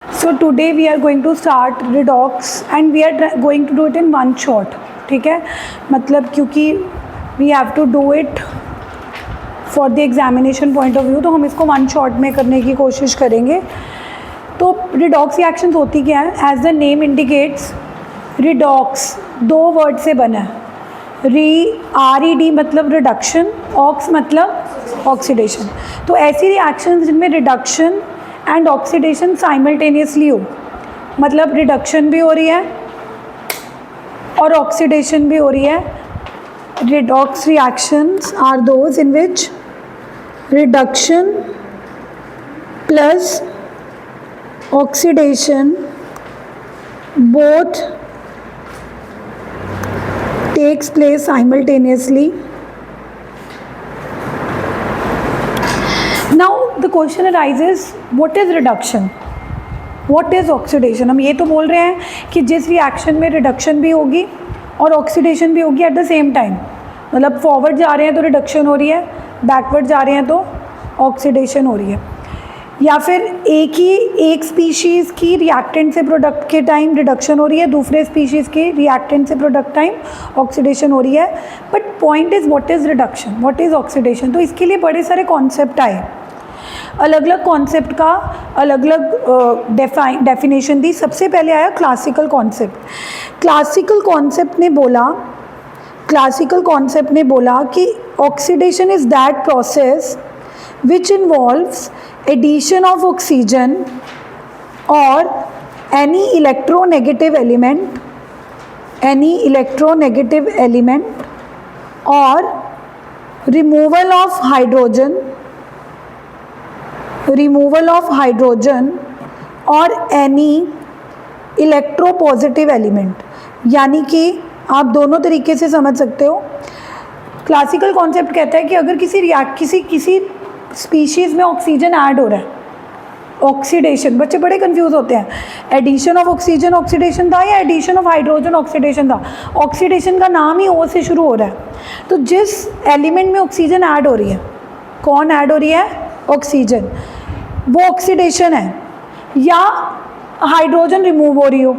So today we are going to start redox and we are going to do it in one shot. ठीक है, मतलब क्योंकि we have to do it for the examination point of view, तो हम इसको one shot में करने की कोशिश करेंगे. तो रिडॉक्स रिएक्शंस होती क्या है? As the name indicates, redox दो वर्ड से बना है. RED मतलब रिडक्शन, ऑक्स मतलब ऑक्सीडेशन. तो ऐसी रिएक्शंस जिनमें रिडक्शन एंड ऑक्सीडेशन साइमल्टेनियसली हो, मतलब रिडक्शन भी हो रही है और ऑक्सीडेशन भी हो रही है. Redox reactions are those in which reduction plus oxidation both takes place simultaneously. Now the question arises, what is reduction, what is oxidation? हम ये तो बोल रहे हैं कि जिस रिएक्शन में रिडक्शन भी होगी और ऑक्सीडेशन भी होगी एट द सेम टाइम, मतलब फॉरवर्ड जा रहे हैं तो रिडक्शन हो रही है, बैकवर्ड जा रहे हैं तो ऑक्सीडेशन हो रही है. या फिर एक स्पीशीज़ की रिएक्टेंट से प्रोडक्ट के टाइम रिडक्शन हो रही है, दूसरे स्पीशीज़ की रिएक्टेंट से प्रोडक्ट टाइम ऑक्सीडेशन हो रही है. But point is what is reduction, what is oxidation. तो इसके लिए बड़े सारे कॉन्सेप्ट आए, अलग अलग कॉन्सेप्ट का अलग अलग डेफिनेशन दी. सबसे पहले आया क्लासिकल कॉन्सेप्ट. क्लासिकल कॉन्सेप्ट ने बोला कि oxidation is that process which involves addition of oxygen or any electronegative element or removal of hydrogen or any electropositive element. यानी कि आप दोनों तरीके से समझ सकते हो. क्लासिकल कॉन्सेप्ट कहता है कि अगर किसी स्पीशीज़ में ऑक्सीजन ऐड हो रहा है, ऑक्सीडेशन, बच्चे बड़े कंफ्यूज होते हैं, एडिशन ऑफ ऑक्सीजन ऑक्सीडेशन था या एडिशन ऑफ हाइड्रोजन ऑक्सीडेशन था. ऑक्सीडेशन का नाम ही ओ से शुरू हो रहा है. तो जिस एलिमेंट में ऑक्सीजन ऐड हो रही है, कौन ऐड हो रही है? ऑक्सीजन. वो ऑक्सीडेशन है. या हाइड्रोजन रिमूव हो रही हो,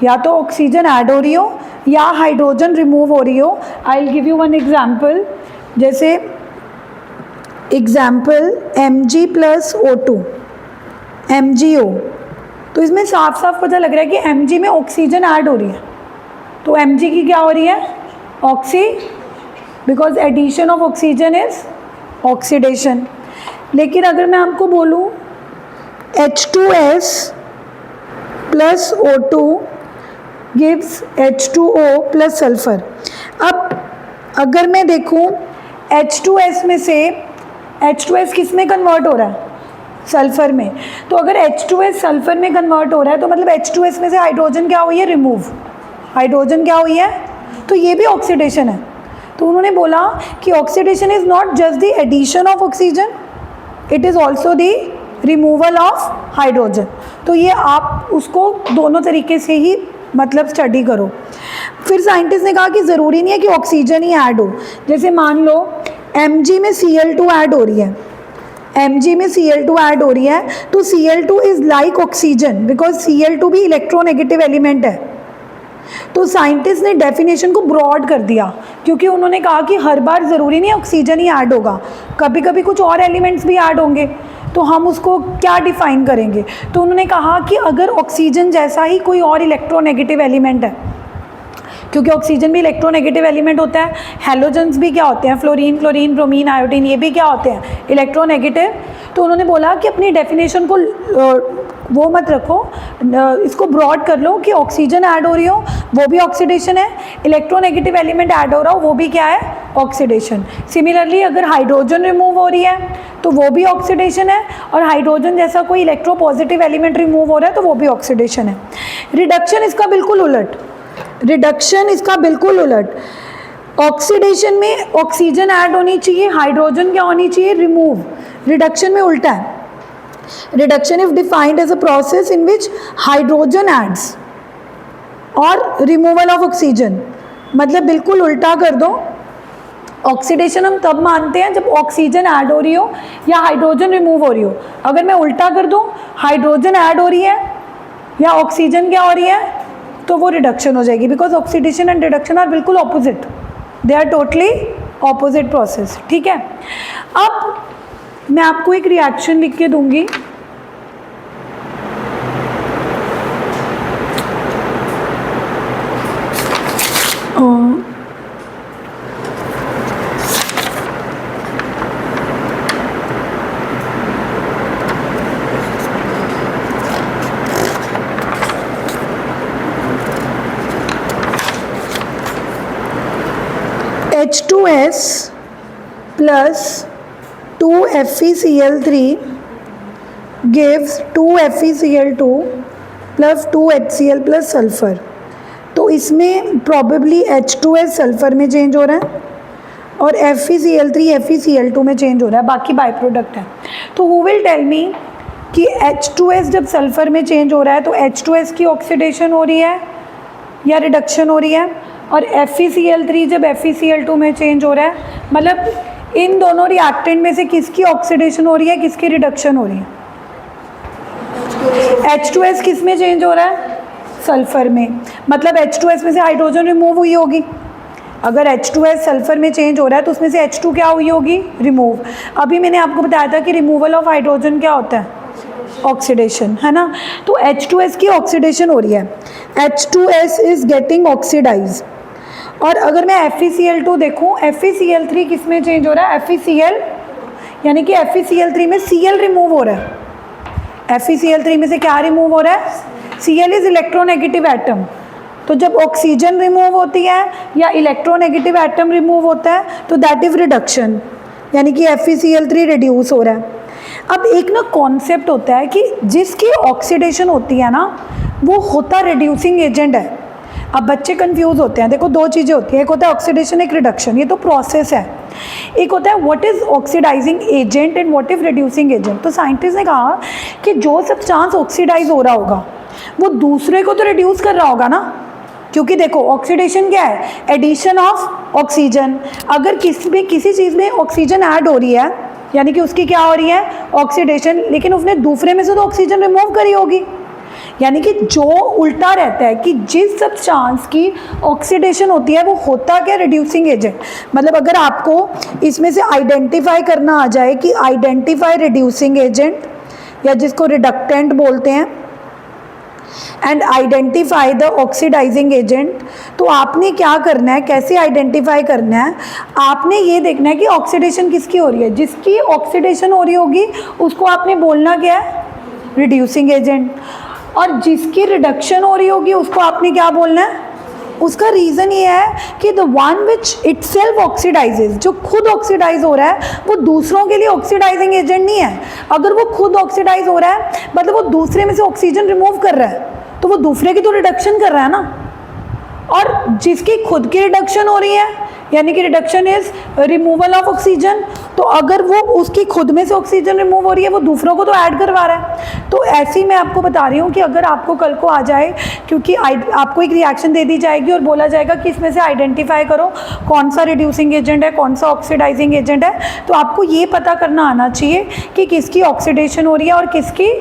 या तो ऑक्सीजन ऐड हो रही हो या हाइड्रोजन रिमूव हो रही हो. I will give you one example. जैसे example Mg plus O2, MgO. तो इसमें साफ साफ पता लग रहा है कि Mg में ऑक्सीजन ऐड हो रही है. तो Mg की क्या हो रही है? Oxy, because addition of oxygen is oxidation. लेकिन अगर मैं आपको बोलूँ H2S plus O2 gives H2O plus sulphur. अब अगर मैं देखूँ H2S में से H2S किस में कन्वर्ट हो रहा है? सल्फ़र में. तो अगर H2S सल्फ़र में कन्वर्ट हो रहा है तो मतलब H2S में से हाइड्रोजन क्या हुई है? रिमूव. हाइड्रोजन क्या हुई है? तो ये भी ऑक्सीडेशन है. तो उन्होंने बोला कि oxidation is not just the addition of oxygen, it is also the removal of hydrogen. तो ये आप उसको दोनों तरीके से ही मतलब स्टडी करो. फिर साइंटिस्ट ने कहा कि ज़रूरी नहीं है कि ऑक्सीजन ही ऐड हो. जैसे मान लो Mg में Cl2 ऐड हो रही है, Mg में Cl2 ऐड हो रही है, तो Cl2 is like oxygen because Cl2 भी इलेक्ट्रोनेगेटिव एलिमेंट है. तो साइंटिस्ट ने डेफिनेशन को ब्रॉड कर दिया, क्योंकि उन्होंने कहा कि हर बार ज़रूरी नहीं ऑक्सीजन ही ऐड होगा, कभी कभी कुछ और एलिमेंट्स भी ऐड होंगे. तो हम उसको क्या डिफ़ाइन करेंगे? तो उन्होंने कहा कि अगर ऑक्सीजन जैसा ही कोई और इलेक्ट्रोनेगेटिव एलिमेंट है, क्योंकि ऑक्सीजन भी इलेक्ट्रोनेगेटिव एलिमेंट होता है, हेलोजन्स भी क्या होते हैं? फ्लोरीन, क्लोरीन, ब्रोमीन, आयोडीन, ये भी क्या होते हैं? इलेक्ट्रोनेगेटिव. तो उन्होंने बोला कि अपनी डेफिनेशन को वो मत रखो, इसको ब्रॉड कर लो कि ऑक्सीजन ऐड हो रही हो वो भी ऑक्सीडेशन है, इलेक्ट्रोनेगेटिव एलिमेंट ऐड हो रहा हो वो भी क्या है? ऑक्सीडेशन. सिमिलरली अगर हाइड्रोजन रिमूव हो रही है तो वो भी ऑक्सीडेशन है, और हाइड्रोजन जैसा कोई इलेक्ट्रो पॉजिटिव एलिमेंट रिमूव हो रहा है तो वो भी ऑक्सीडेशन है. रिडक्शन इसका बिल्कुल उलट. ऑक्सीडेशन में ऑक्सीजन ऐड होनी चाहिए, हाइड्रोजन क्या होनी चाहिए? रिमूव. रिडक्शन में उल्टा है. Reduction is defined as a process in which hydrogen adds और रिमूवल ऑफ ऑक्सीजन. मतलब बिल्कुल उल्टा कर दो. ऑक्सीडेशन हम तब मानते हैं जब ऑक्सीजन ऐड हो रही हो या हाइड्रोजन रिमूव हो रही हो। अगर मैं उल्टा कर दूं, हाइड्रोजन ऐड हो रही है या ऑक्सीजन क्या हो रही है, तो वो रिडक्शन हो जाएगी, because oxidation and reduction are बिल्कुल opposite, they are totally opposite process. ठीक है, अब मैं आपको एक रिएक्शन लिख के दूंगी, H2S plus 2FeCl3 gives 2FeCl2 plus 2HCl plus sulphur. तो इसमें प्रॉबेबली H2S सल्फर में चेंज हो रहा है और FeCl3 FeCl2 में चेंज हो रहा है, बाकी बाई प्रोडक्ट है। तो हु विल टेल मी कि H2S जब सल्फर में चेंज हो रहा है तो H2S की ऑक्सीडेशन हो रही है या रिडक्शन हो रही है, और FeCl3 जब FeCl2 में चेंज हो रहा है, मतलब इन दोनों रिएक्टेंट में से किसकी ऑक्सीडेशन हो रही है, किसकी रिडक्शन हो रही है? H2S किस में चेंज हो रहा है? सल्फर में, मतलब H2S में से हाइड्रोजन रिमूव हुई होगी। अगर H2S सल्फर में चेंज हो रहा है तो उसमें से H2 क्या हुई होगी? रिमूव। अभी मैंने आपको बताया था कि रिमूवल ऑफ हाइड्रोजन क्या होता है? ऑक्सीडेशन, है ना। तो H2S की ऑक्सीडेशन हो रही है, H2S इज गेटिंग ऑक्सीडाइज। और अगर मैं FeCl2 देखूं, FeCl3 किस में चेंज हो रहा है? FeCl, यानी कि FeCl3 में Cl रिमूव हो रहा है। FeCl3 में से क्या रिमूव हो रहा है? Cl is electronegative atom. तो जब ऑक्सीजन रिमूव होती है या इलेक्ट्रोनेगेटिव एटम रिमूव होता है तो दैट इज रिडक्शन, यानी कि FeCl3 रिड्यूस हो रहा है। अब एक ना कॉन्सेप्ट होता है कि जिसकी ऑक्सीडेशन होती है ना, वो होता रिड्यूसिंग एजेंट है। अब बच्चे कंफ्यूज होते हैं, देखो दो चीज़ें होती हैं, एक होता है ऑक्सीडेशन, एक रिडक्शन, ये तो प्रोसेस है। एक होता है what is oxidising agent and what is reducing agent. तो साइंटिस्ट ने कहा कि जो सब्सटेंस ऑक्सीडाइज हो रहा होगा वो दूसरे को तो रिड्यूस कर रहा होगा ना, क्योंकि देखो ऑक्सीडेशन क्या है? Addition of oxygen. अगर किसी चीज़ में ऑक्सीजन ऐड हो रही है, यानी कि उसकी क्या हो रही है? ऑक्सीडेशन, लेकिन उसने दूसरे में से तो ऑक्सीजन रिमूव करी होगी। यानी कि जो उल्टा रहता है कि जिस सब्सटेंस की ऑक्सीडेशन होती है वो होता क्या? Reducing agent. मतलब अगर आपको इसमें से आइडेंटिफाई करना आ जाए कि आइडेंटिफाई रिड्यूसिंग एजेंट, या जिसको रिडक्टेंट बोलते हैं, and identify the oxidising agent, तो आपने क्या करना है, कैसे आइडेंटिफाई करना है? आपने ये देखना है कि ऑक्सीडेशन किसकी हो रही है। जिसकी ऑक्सीडेशन हो रही होगी उसको आपने बोलना क्या है? Reducing agent. और जिसकी रिडक्शन हो रही होगी उसको आपने क्या बोलना है? उसका रीज़न ये है कि the one which itself oxidises, जो खुद ऑक्सीडाइज हो रहा है वो दूसरों के लिए ऑक्सीडाइजिंग एजेंट नहीं है। अगर वो खुद ऑक्सीडाइज हो रहा है मतलब वो दूसरे में से ऑक्सीजन रिमूव कर रहा है, तो वो दूसरे की तो रिडक्शन कर रहा है ना। और जिसकी खुद की रिडक्शन हो रही है, यानी कि reduction is removal of oxygen, तो अगर वो उसकी खुद में से ऑक्सीजन रिमूव हो रही है वो दूसरों को तो ऐड करवा रहा है। तो ऐसे ही मैं आपको बता रही हूँ कि अगर आपको कल को आ जाए, क्योंकि आपको एक रिएक्शन दे दी जाएगी और बोला जाएगा कि इसमें से आइडेंटिफाई करो कौन सा रिड्यूसिंग एजेंट है, कौन सा ऑक्सीडाइजिंग एजेंट है, तो आपको ये पता करना आना चाहिए कि किसकी ऑक्सीडेशन हो रही है और किसकी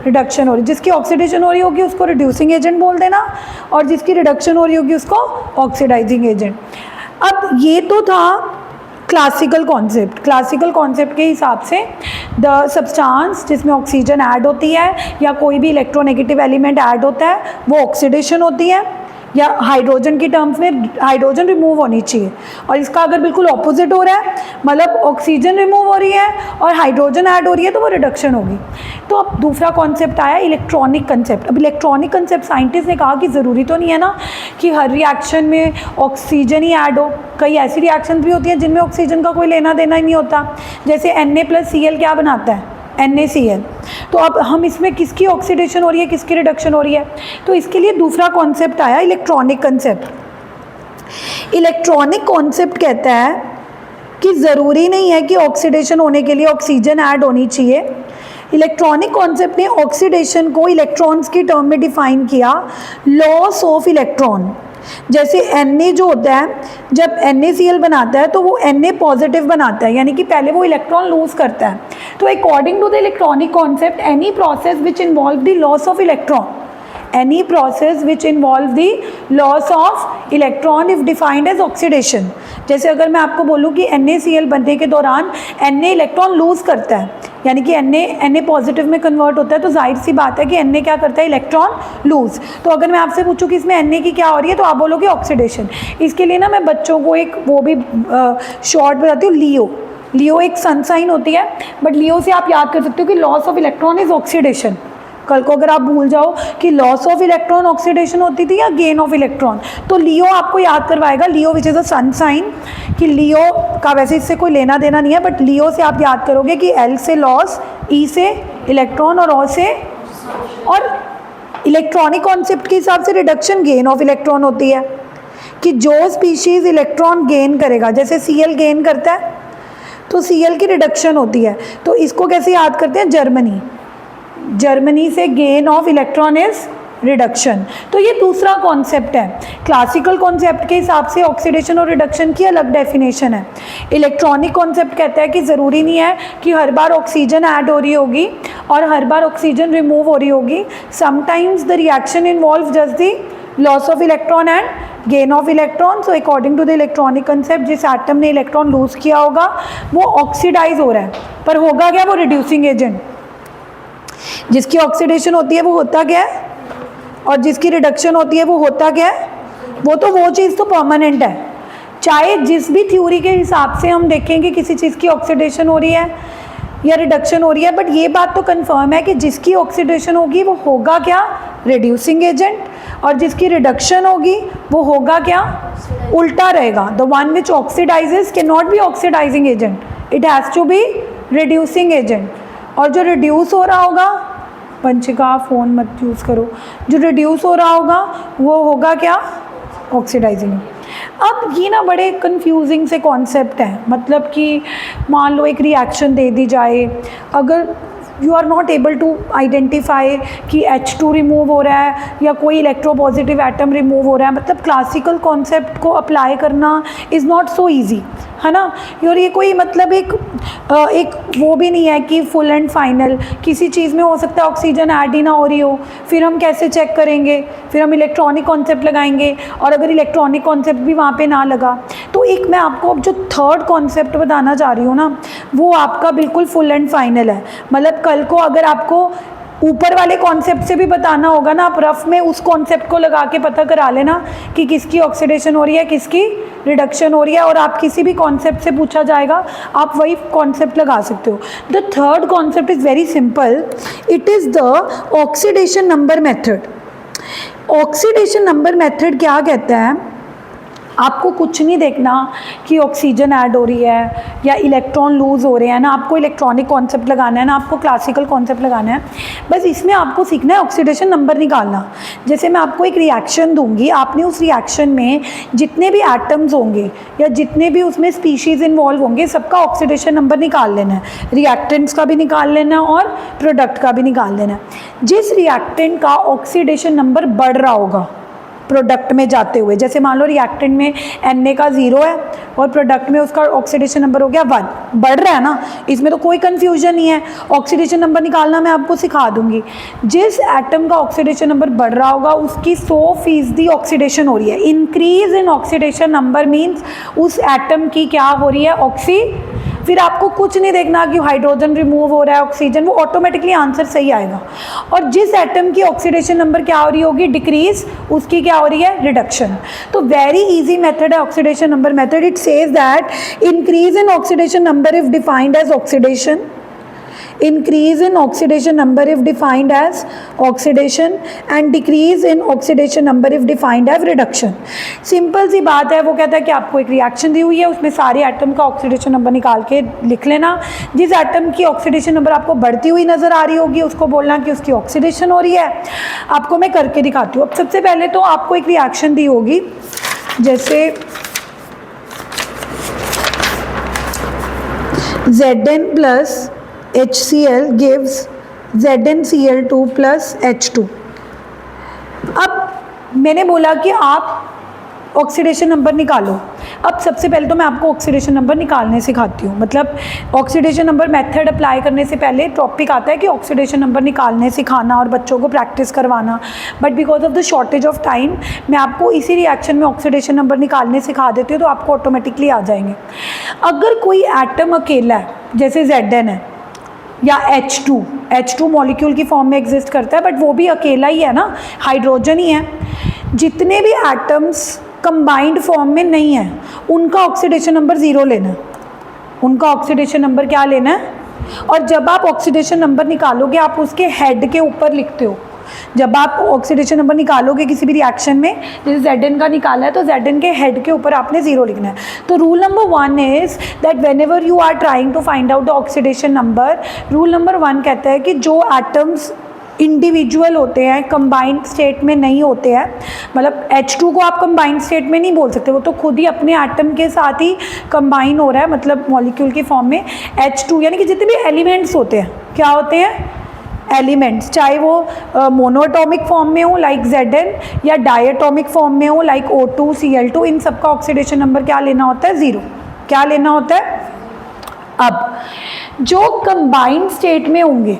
रिडक्शन हो रही है। जिसकी ऑक्सीडेशन हो रही होगी उसको रिड्यूसिंग एजेंट बोल देना, और जिसकी रिडक्शन हो रही होगी उसको ऑक्सीडाइजिंग एजेंट। अब ये तो था क्लासिकल कॉन्सेप्ट। क्लासिकल कॉन्सेप्ट के हिसाब से द सब्सटेंस जिसमें ऑक्सीजन ऐड होती है या कोई भी इलेक्ट्रोनेगेटिव एलिमेंट ऐड होता है वो ऑक्सीडेशन होती है, या हाइड्रोजन की टर्म्स में हाइड्रोजन रिमूव होनी चाहिए। और इसका अगर बिल्कुल ऑपोजिट हो रहा है, मतलब ऑक्सीजन रिमूव हो रही है और हाइड्रोजन ऐड हो रही है, तो वो रिडक्शन होगी। तो अब दूसरा कॉन्सेप्ट आया इलेक्ट्रॉनिक कंसेप्ट। अब इलेक्ट्रॉनिक कंसेप्ट साइंटिस्ट ने कहा कि ज़रूरी तो नहीं है ना कि हर रिएक्शन में ऑक्सीजन ही ऐड हो, कई ऐसी रिएक्शन भी होती हैं जिनमें ऑक्सीजन का कोई लेना देना ही नहीं होता। जैसे Na+Cl क्या बनाता है? NaCl। तो अब हम इसमें किसकी ऑक्सीडेशन हो रही है, किसकी रिडक्शन हो रही है? तो इसके लिए दूसरा कॉन्सेप्ट आया इलेक्ट्रॉनिक कंसेप्ट। इलेक्ट्रॉनिक कॉन्सेप्ट कहता है कि ज़रूरी नहीं है कि ऑक्सीडेशन होने के लिए ऑक्सीजन ऐड होनी चाहिए। इलेक्ट्रॉनिक कॉन्सेप्ट ने ऑक्सीडेशन को इलेक्ट्रॉन्स की टर्म में डिफाइन किया, लॉस ऑफ इलेक्ट्रॉन। जैसे Na जो होता है, जब NaCl बनाता है तो वो Na पॉजिटिव बनाता है, यानी कि पहले वो इलेक्ट्रॉन लूज करता है। तो according to the electronic concept, any process which involve the loss of electron, any process which involve the loss of electron if defined as oxidation। जैसे अगर मैं आपको बोलूँ कि NaCl बनने के दौरान Na इलेक्ट्रॉन लूज करता है, यानी कि Na पॉजिटिव में कन्वर्ट होता है, तो जाहिर सी बात है कि Na क्या करता है, इलेक्ट्रॉन लूज। तो अगर मैं आपसे पूछूँ कि इसमें Na की क्या हो रही है, तो आप बोलोगे ऑक्सीडेशन। इसके लिए ना मैं बच्चों को एक वो भी शॉर्ट बताती हूँ, लियो एक सन साइन होती है, बट लियो से आप याद कर सकते हो कि loss of electron is oxidation. कल को अगर आप भूल जाओ कि लॉस ऑफ इलेक्ट्रॉन ऑक्सीडेशन होती थी या गेन ऑफ इलेक्ट्रॉन, तो लियो आपको याद करवाएगा, लियो which is a sun sign, कि लियो का वैसे इससे कोई लेना देना नहीं है, बट लियो से आप याद करोगे कि L से लॉस, E से इलेक्ट्रॉन और O से, और इलेक्ट्रॉनिक कॉन्सेप्ट के हिसाब से रिडक्शन गेन ऑफ इलेक्ट्रॉन होती है, कि जो स्पीशीज इलेक्ट्रॉन गेन करेगा, जैसे Cl गेन करता है तो Cl की रिडक्शन होती है। तो इसको कैसे याद करते हैं, जर्मनी से gain of electron is reduction. तो ये दूसरा कॉन्सेप्ट है। क्लासिकल कॉन्सेप्ट के हिसाब से ऑक्सीडेशन और रिडक्शन की अलग डेफिनेशन है। इलेक्ट्रॉनिक कॉन्सेप्ट कहता है कि ज़रूरी नहीं है कि हर बार ऑक्सीजन ऐड हो रही होगी और हर बार ऑक्सीजन रिमूव हो रही होगी। Sometimes the reaction involve just the loss of electron and gain of electron. So according to the electronic concept, जिस एटम ने इलेक्ट्रॉन लूज किया होगा वो ऑक्सीडाइज हो रहा है, पर होगा क्या, वो रिड्यूसिंग एजेंट। जिसकी ऑक्सीडेशन होती है वो होता क्या है, और जिसकी रिडक्शन होती है वो होता क्या है, वो चीज़ तो परमानेंट है। चाहे जिस भी थ्योरी के हिसाब से हम देखेंगे किसी चीज़ की ऑक्सीडेशन हो रही है या रिडक्शन हो रही है, बट ये बात तो कंफर्म है कि जिसकी ऑक्सीडेशन होगी वो होगा क्या, रिड्यूसिंग एजेंट, और जिसकी रिडक्शन होगी वो होगा क्या, उल्टा रहेगा। The one which oxidises can not be oxidising agent, it has to be reducing agent. और जो रिड्यूस हो रहा होगा, पंचिका फ़ोन मत यूज़ करो, जो रिड्यूस हो रहा होगा वो होगा क्या, ऑक्सीडाइजिंग। अब ये ना बड़े कंफ्यूजिंग से कॉन्सेप्ट हैं, मतलब कि मान लो एक रिएक्शन दे दी जाए, अगर you are not able to identify कि H2 रिमूव हो रहा है या कोई इलेक्ट्रोपॉजिटिव एटम रिमूव हो रहा है, मतलब क्लासिकल कॉन्सेप्ट को अप्लाई करना इज़ नॉट सो ईजी, है ना। और ये कोई मतलब एक वो भी नहीं है कि फुल एंड फाइनल, किसी चीज़ में हो सकता है ऑक्सीजन ऐड ही ना हो रही हो, फिर हम कैसे चेक करेंगे, फिर हम इलेक्ट्रॉनिक कॉन्सेप्ट लगाएंगे, और अगर इलेक्ट्रॉनिक कॉन्सेप्ट भी वहाँ पे ना लगा, तो एक मैं आपको अब जो थर्ड कॉन्सेप्ट बताना चाह रही हूँ ना, वो आपका बिल्कुल फुल एंड फाइनल है। मतलब कल को अगर आपको ऊपर वाले कॉन्सेप्ट से भी बताना होगा ना, आप रफ में उस कॉन्सेप्ट को लगा के पता करा लेना कि किसकी ऑक्सीडेशन हो रही है, किसकी रिडक्शन हो रही है, और आप किसी भी कॉन्सेप्ट से पूछा जाएगा आप वही कॉन्सेप्ट लगा सकते हो। The third concept is very simple, it is the oxidation number method. Oxidation number method क्या कहता है, आपको कुछ नहीं देखना कि ऑक्सीजन ऐड हो रही है या इलेक्ट्रॉन लूज़ हो रहे हैं ना, आपको इलेक्ट्रॉनिक कॉन्सेप्ट लगाना है ना, आपको क्लासिकल कॉन्सेप्ट लगाना है, बस इसमें आपको सीखना है ऑक्सीडेशन नंबर निकालना। जैसे मैं आपको एक रिएक्शन दूंगी, आपने उस रिएक्शन में जितने भी एटम्स होंगे या जितने भी उसमें स्पीशीज़ इन्वॉल्व होंगे, सबका ऑक्सीडेशन नंबर निकाल लेना है, रिएक्टेंट्स का भी निकाल लेना है और प्रोडक्ट का भी निकाल लेना है। जिस रिएक्टेंट का ऑक्सीडेशन नंबर बढ़ रहा होगा प्रोडक्ट में जाते हुए, जैसे मान लो रिएक्टेंट में Na का 0 है और प्रोडक्ट में उसका ऑक्सीडेशन नंबर हो गया 1, बढ़ रहा है ना, इसमें तो कोई कन्फ्यूजन नहीं है, ऑक्सीडेशन नंबर निकालना मैं आपको सिखा दूंगी। जिस एटम का ऑक्सीडेशन नंबर बढ़ रहा होगा उसकी 100% ऑक्सीडेशन हो रही है। Increase in oxidation number means उस एटम की क्या हो रही है, फिर आपको कुछ नहीं देखना कि हाइड्रोजन रिमूव हो रहा है, ऑक्सीजन, वो ऑटोमेटिकली आंसर सही आएगा। और जिस एटम की ऑक्सीडेशन नंबर क्या हो रही होगी, डिक्रीज, उसकी क्या हो रही है, रिडक्शन। तो वेरी इजी मेथड है oxidation number method. It says that increase in oxidation number if defined as oxidation, increase in oxidation number if defined as oxidation and decrease in oxidation number if defined as reduction। Simple सी बात है, वो कहता है कि आपको एक reaction दी हुई है, उसमें सारे एटम का ऑक्सीडेशन नंबर निकाल के लिख लेना। जिस एटम की ऑक्सीडेशन नंबर आपको बढ़ती हुई नज़र आ रही होगी उसको बोलना कि उसकी ऑक्सीडेशन हो रही है। आपको मैं करके दिखाती हूँ। अब सबसे पहले तो आपको एक रिएक्शन दी होगी, जैसे Zn plus HCl gives ZnCl2 plus H2। अब मैंने बोला कि आप ऑक्सीडेशन नंबर निकालो। अब सबसे पहले तो मैं आपको ऑक्सीडेशन नंबर निकालने सिखाती हूँ, मतलब ऑक्सीडेशन नंबर मेथड अप्लाई करने से पहले टॉपिक आता है कि ऑक्सीडेशन नंबर निकालने सिखाना और बच्चों को प्रैक्टिस करवाना, but because of the shortage of time मैं आपको इसी रिएक्शन में ऑक्सीडेशन नंबर निकालने सिखा देती हूँ, तो आपको ऑटोमेटिकली आ जाएंगे। अगर कोई एटम अकेला है, जैसे Zn है या H2 मॉलिक्यूल की फॉर्म में एग्जिस्ट करता है, बट वो भी अकेला ही है ना, हाइड्रोजन ही है। जितने भी एटम्स कंबाइंड फॉर्म में नहीं है उनका ऑक्सीडेशन नंबर 0 लेना है, उनका ऑक्सीडेशन नंबर क्या लेना है। और जब आप ऑक्सीडेशन नंबर निकालोगे आप उसके हेड के ऊपर लिखते हो। जब आप ऑक्सीडेशन नंबर निकालोगे किसी भी रिएक्शन में, जैसे Zn का निकाला है तो Zn के हेड के ऊपर आपने 0 लिखना है। तो rule number 1 is that whenever you are trying to find out the oxidation number, rule number 1 कहता है कि जो एटम्स इंडिविजुअल होते हैं, कंबाइंड स्टेट में नहीं होते हैं, मतलब H2 को आप कंबाइंड स्टेट में नहीं बोल सकते, वो तो खुद ही अपने एटम के साथ ही कंबाइन हो रहा है, मतलब मॉलिक्यूल की फॉर्म में। H2 यानी कि जितने भी एलिमेंट्स होते हैं, क्या होते हैं, एलिमेंट्स, चाहे वो मोनोएटॉमिक फॉर्म में हो लाइक Zn या डायटॉमिक फॉर्म में हो लाइक O2 Cl2, इन सब का ऑक्सीडेशन नंबर क्या लेना होता है, 0। क्या लेना होता है। अब जो कंबाइंड स्टेट में होंगे,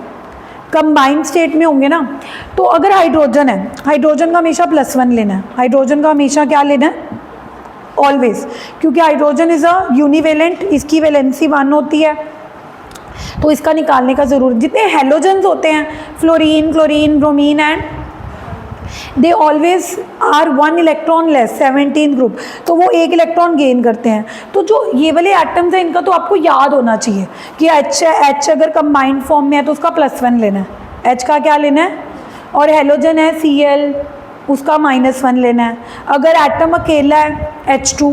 कंबाइंड स्टेट में होंगे ना, तो अगर हाइड्रोजन है, हाइड्रोजन का हमेशा +1 लेना है, हाइड्रोजन का हमेशा क्या लेना है, ऑलवेज, क्योंकि हाइड्रोजन इज़ अ यूनिवेलेंट, इसकी वैलेंसी 1 होती है, तो इसका निकालने का ज़रूर। जितने हेलोजन्स होते हैं, fluorine, chlorine, bromine and they always are 1 electron less, 17th group, तो वो 1 इलेक्ट्रॉन गेन करते हैं। तो जो ये वाले एटम्स हैं इनका तो आपको याद होना चाहिए कि H अगर कंबाइंड फॉर्म में है तो उसका +1 लेना है, H का क्या लेना है, और हेलोजन है Cl, उसका -1 लेना है। अगर एटम अकेला है H2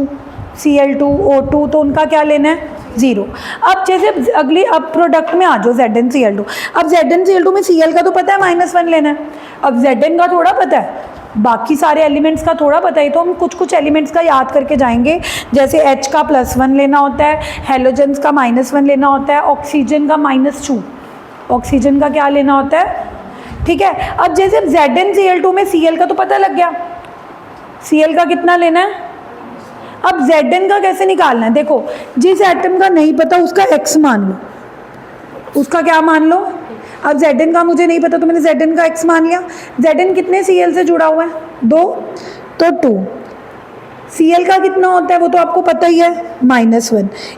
Cl2 O2 तो उनका क्या लेना है, 0। अब जैसे अगली, अब प्रोडक्ट में आ जाओ Zn Cl2। अब Zn Cl2 में Cl का तो पता है -1 लेना है, अब Zn का थोड़ा पता है, बाकी सारे एलिमेंट्स का थोड़ा पता है, तो हम कुछ कुछ एलिमेंट्स का याद करके जाएंगे। जैसे H का +1 लेना होता है, हेलोजन्स का -1 लेना होता है, ऑक्सीजन का -2, ऑक्सीजन का क्या लेना होता है, ठीक है। अब जैसे Zn Cl2 में Cl का तो पता लग गया, Cl का कितना लेना है। अब Zn का कैसे निकालना है, देखो जिस एटम का नहीं पता उसका x मान लो, उसका क्या मान लो। अब Zn का मुझे नहीं पता तो मैंने Zn का x मान लिया। Zn कितने Cl से जुड़ा हुआ है, 2, तो 2। Cl का कितना होता है वो तो आपको पता ही है, -1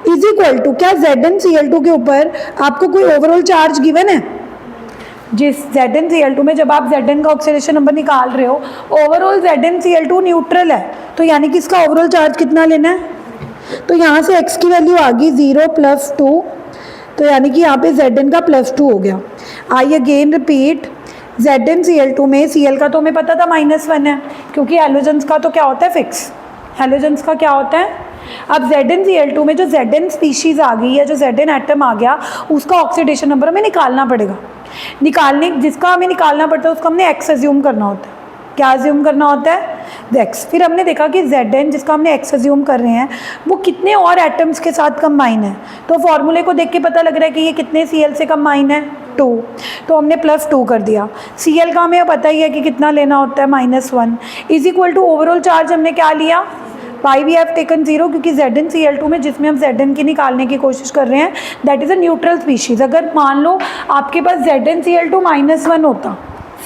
इज इक्वल टू, क्या Zn Cl2 के ऊपर आपको कोई ओवरऑल चार्ज गिवन है। जिस Zn Cl2 में जब आप Zn का ऑक्सीडेशन नंबर निकाल रहे हो, ओवरऑल Zn Cl2 न्यूट्रल है, तो यानी कि इसका ओवरऑल चार्ज कितना लेना है। तो यहाँ से x की वैल्यू आ गई 0 + 2, तो यानी कि यहाँ पे Zn का +2 हो गया। I again repeat, Zn Cl2 में Cl का तो हमें पता था -1 है, क्योंकि हेलोजन्स का तो क्या होता है, फिक्स, हेलोजन्स का क्या होता है। अब Zn Cl2 में जो Zn स्पीशीज़ आ गई है, जो Zn एटम आ गया, उसका ऑक्सीडेशन नंबर हमें निकालना पड़ेगा। जिसका हमें निकालना पड़ता है उसका हमने x अज्यूम करना होता है। क्या अज्यूम करना होता है, x। फिर हमने देखा कि Zn जिसका हमने x अज्यूम कर रहे हैं वो कितने और एटम्स के साथ कंबाइन है, तो फॉर्मूले को देख के पता लग रहा है कि ये कितने Cl से कंबाइन है, 2, तो हमने +2 कर दिया। Cl का हमें पता ही है कि कितना लेना होता है, -1 is equal to overall charge हमने क्या लिया, बाई वी हैव टेकन 0, क्योंकि Zn Cl2 में जिसमें हम Zn की निकालने की कोशिश कर रहे हैं that is a neutral species. अगर मान लो आपके पास Zn Cl2 -1 होता,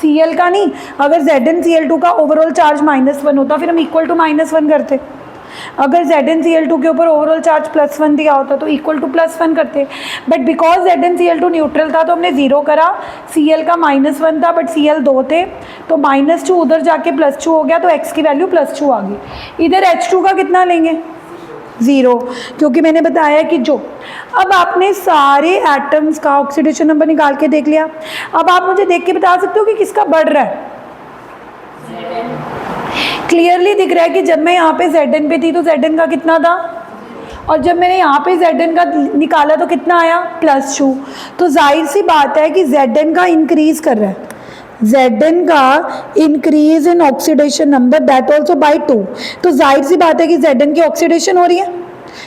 Cl का नहीं, अगर Zn Cl2 का ओवरऑल चार्ज -1 होता फिर हम इक्वल टू -1 करते। अगर Zn Cl2 के ऊपर ओवरऑल चार्ज +1 दिया होता तो इक्वल टू +1 करते, but because Zn Cl2 neutral था तो हमने 0 करा। Cl का -1 था बट Cl 2 थे, तो -2 उधर जाके +2 हो गया, तो x की वैल्यू +2 आ गई। इधर H2 का कितना लेंगे, 0, क्योंकि मैंने बताया कि जो, अब आपने सारे एटम्स का ऑक्सीडेशन नंबर निकाल के देख लिया। अब आप मुझे देख के बता सकते हो कि किसका बढ़ रहा है। क्लियरली दिख रहा है कि जब मैं यहाँ पे Zn पे थी तो Zn का कितना था, और जब मैंने यहाँ पे Zn का निकाला तो कितना आया, +2। तो जाहिर सी बात है कि Zn का इंक्रीज कर रहा है, Zn का increase in oxidation number that also by 2। तो जाहिर सी बात है कि Zn की ऑक्सीडेशन हो रही है,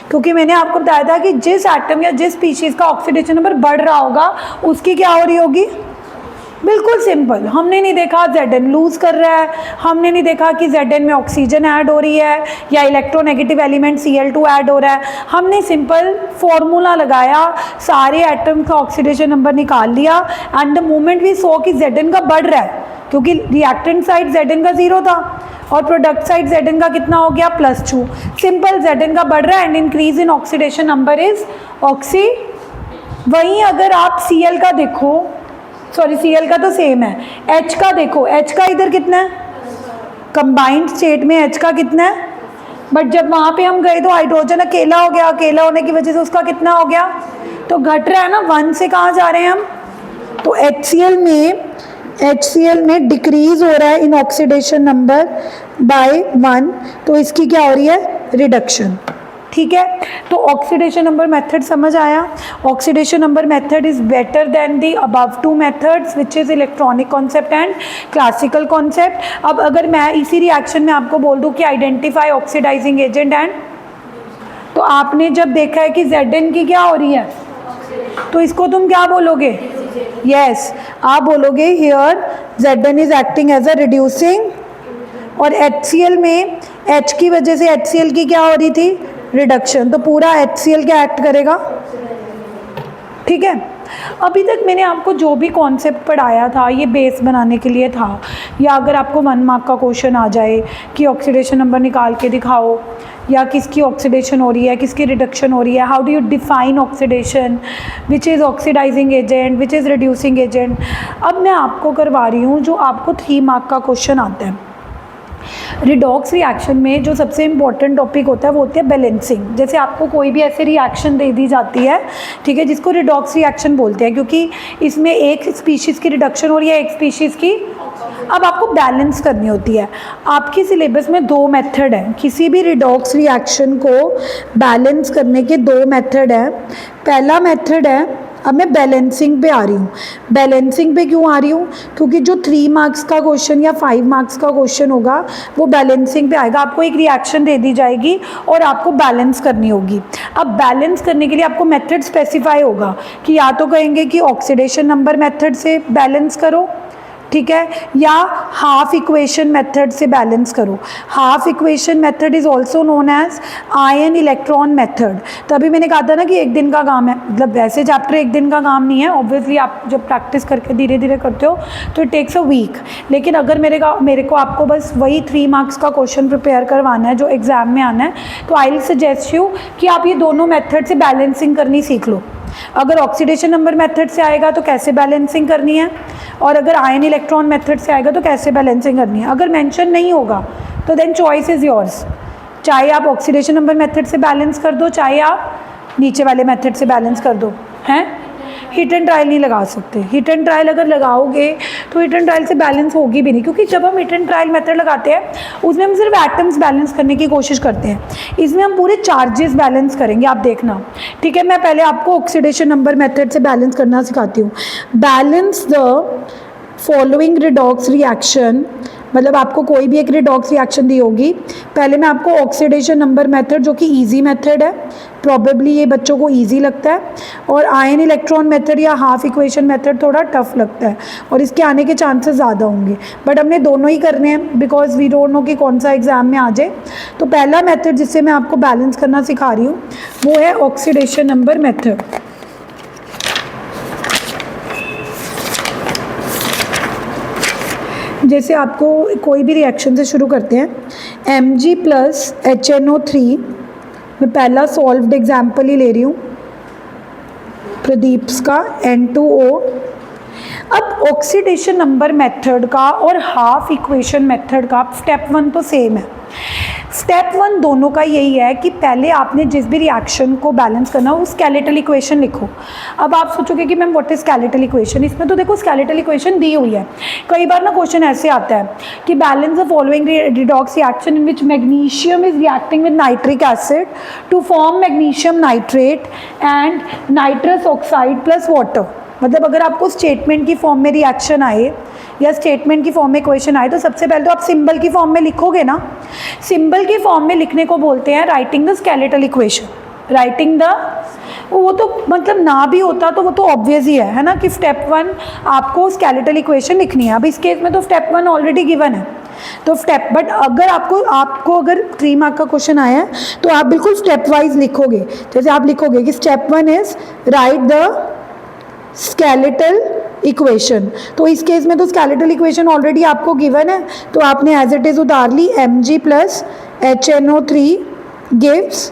क्योंकि मैंने आपको बताया था कि जिस एटम या जिस स्पीशीज़ का ऑक्सीडेशन नंबर बढ़ रहा होगा उसकी क्या हो रही होगी, बिल्कुल सिंपल, हमने नहीं देखा Zn लूज़ कर रहा है, हमने नहीं देखा कि Zn में ऑक्सीजन ऐड हो रही है या इलेक्ट्रोनेगेटिव एलिमेंट Cl2 ऐड हो रहा है। हमने सिंपल फॉर्मूला लगाया, सारे एटम का ऑक्सीडेशन नंबर निकाल लिया and the moment we saw कि Zn का बढ़ रहा है, क्योंकि रिएक्टेंट साइड Zn का 0 था और प्रोडक्ट साइड Zn का कितना हो गया +2। सिंपल, Zn का बढ़ रहा है and increase in oxidation number is oxy. वहीं अगर आप Cl का देखो, सॉरी Cl का तो सेम है, H का देखो, H का इधर कितना है, कंबाइंड स्टेट में H का कितना है, बट जब वहाँ पे हम गए तो हाइड्रोजन अकेला हो गया, अकेला होने की वजह से उसका कितना हो गया, तो घट रहा है ना, 1 से कहाँ जा रहे हैं हम, तो HCl में डिक्रीज हो रहा है इन ऑक्सीडेशन नंबर बाय 1, तो इसकी क्या हो रही है, रिडक्शन। ठीक है, तो ऑक्सीडेशन नंबर मेथड समझ आया। Oxidation number method is better than the above two methods which is electronic concept and classical concept. अब अगर मैं इसी रिएक्शन में आपको बोल दूं कि आइडेंटिफाई ऑक्सीडाइजिंग एजेंट एंड, तो आपने जब देखा है कि Zn की क्या हो रही है, तो इसको तुम क्या बोलोगे, यस आप बोलोगे here Zn is acting as a reducing, और HCl में H की वजह से HCl की क्या हो रही थी, रिडक्शन, तो पूरा HCl क्या एक्ट करेगा। ठीक है, अभी तक मैंने आपको जो भी कॉन्सेप्ट पढ़ाया था ये बेस बनाने के लिए था, या अगर आपको 1 मार्क का क्वेश्चन आ जाए कि ऑक्सीडेशन नंबर निकाल के दिखाओ, या किसकी ऑक्सीडेशन हो रही है, किसकी रिडक्शन हो रही है, how do you define oxidation, which is oxidising agent, which is reducing agent. अब मैं आपको करवा रही हूँ जो आपको 3 मार्क का क्वेश्चन आता है। रिडॉक्स रिएक्शन में जो सबसे इम्पॉर्टेंट टॉपिक होता है वो होती है बैलेंसिंग। जैसे आपको कोई भी ऐसे रिएक्शन दे दी जाती है, ठीक है, जिसको रिडॉक्स रिएक्शन बोलते हैं, क्योंकि इसमें एक स्पीशीज़ की रिडक्शन हो रही है, एक स्पीशीज़ की, अब आपको बैलेंस करनी होती है। आपके सिलेबस में 2 मेथड हैं, किसी भी रिडॉक्स रिएक्शन को बैलेंस करने के 2 मेथड हैं। पहला मेथड है, अब मैं बैलेंसिंग पे आ रही हूँ। बैलेंसिंग पे क्यों आ रही हूँ, क्योंकि जो 3 मार्क्स का क्वेश्चन या 5 मार्क्स का क्वेश्चन होगा वो बैलेंसिंग पे आएगा। आपको एक रिएक्शन दे दी जाएगी और आपको बैलेंस करनी होगी। अब बैलेंस करने के लिए आपको मेथड स्पेसिफाई होगा कि या तो कहेंगे कि ऑक्सीडेशन नंबर मेथड से बैलेंस करो, ठीक है, या हाफ इक्वेशन मेथड से बैलेंस करो। Half equation method is also known as ion electron method. तभी मैंने कहा था ना कि 1 दिन का काम है, मतलब वैसे चैप्टर 1 दिन का काम नहीं है, ऑब्वियसली आप जब प्रैक्टिस करके धीरे धीरे करते हो तो इट टेक्स अ वीक। लेकिन अगर मेरे को आपको बस वही 3 मार्क्स का क्वेश्चन प्रिपेयर करवाना है जो एग्ज़ाम में आना है, तो आई विल सजेस्ट यू कि आप ये दोनों मेथड से बैलेंसिंग करनी सीख लो। अगर ऑक्सीडेशन नंबर मेथड से आएगा तो कैसे बैलेंसिंग करनी है, और अगर आयन इलेक्ट्रॉन मेथड से आएगा तो कैसे बैलेंसिंग करनी है। अगर मेंशन नहीं होगा तो देन चॉइस इज़ योर्स, चाहे आप ऑक्सीडेशन नंबर मेथड से बैलेंस कर दो, चाहे आप नीचे वाले मेथड से बैलेंस कर दो। हैं, हिट एंड ट्रायल नहीं लगा सकते। हिट एंड ट्रायल अगर लगाओगे तो हिट एंड ट्रायल से बैलेंस होगी भी नहीं, क्योंकि जब हम हिट एंड ट्रायल मेथड लगाते हैं उसमें हम सिर्फ एटम्स बैलेंस करने की कोशिश करते हैं, इसमें हम पूरे चार्जेस बैलेंस करेंगे, आप देखना। ठीक है, मैं पहले आपको ऑक्सीडेशन नंबर मेथड से बैलेंस करना सिखाती हूँ। Balance the following redox reaction, मतलब आपको कोई भी एक रिडॉक्स रिएक्शन दी होगी, पहले मैं आपको ऑक्सीडेशन नंबर मेथड जो कि इजी मेथड है, प्रॉबेबली ये बच्चों को इजी लगता है, और आयन इलेक्ट्रॉन मेथड या हाफ इक्वेशन मेथड थोड़ा टफ लगता है और इसके आने के चांसेस ज़्यादा होंगे, बट हमने दोनों ही करने हैं बिकॉज वी डोंट नो कि कौन सा एग्ज़ाम में आ जाए। तो पहला मेथड जिससे मैं आपको बैलेंस करना सिखा रही हूँ वो है ऑक्सीडेशन नंबर मेथड। जैसे आपको कोई भी रिएक्शन से शुरू करते हैं, Mg प्लस HNO3, मैं पहला सॉल्व्ड एग्जाम्पल ही ले रही हूँ, प्रदीप्स का N2O। अब ऑक्सीडेशन नंबर मेथड का और हाफ इक्वेशन मेथड का स्टेप 1 तो सेम है। स्टेप 1 दोनों का यही है कि पहले आपने जिस भी रिएक्शन को बैलेंस करना हो स्केलेटल इक्वेशन लिखो। अब आप सोचोगे कि ma'am what is skeletal equation, इसमें तो देखो स्केलेटल इक्वेशन दी हुई है। कई बार ना क्वेश्चन ऐसे आता है कि balance the following redox reaction in which magnesium is reacting with nitric acid to form magnesium nitrate and nitrous oxide plus water. मतलब अगर आपको स्टेटमेंट की फॉर्म में रिएक्शन आए या स्टेटमेंट की फॉर्म में क्वेश्चन आए तो सबसे पहले तो आप सिंबल की फॉर्म में लिखोगे ना। सिंबल की फॉर्म में लिखने को बोलते हैं writing the skeletal equation. Writing the वो तो मतलब ना भी होता तो वो तो ऑब्वियस ही है ना, कि स्टेप 1 आपको स्केलेटल इक्वेशन लिखनी है। अब इस केस में तो स्टेप 1 ऑलरेडी गिवन है, तो स्टेप, बट अगर आपको अगर 3 मार्क का क्वेश्चन आया है तो आप बिल्कुल स्टेप वाइज लिखोगे। जैसे आप लिखोगे कि step 1 is right the skeletal equation, तो इस केस में तो स्केलेटल इक्वेशन ऑलरेडी आपको गिवन है, तो आपने एज इट इज उतार ली Mg plus HNO3 gives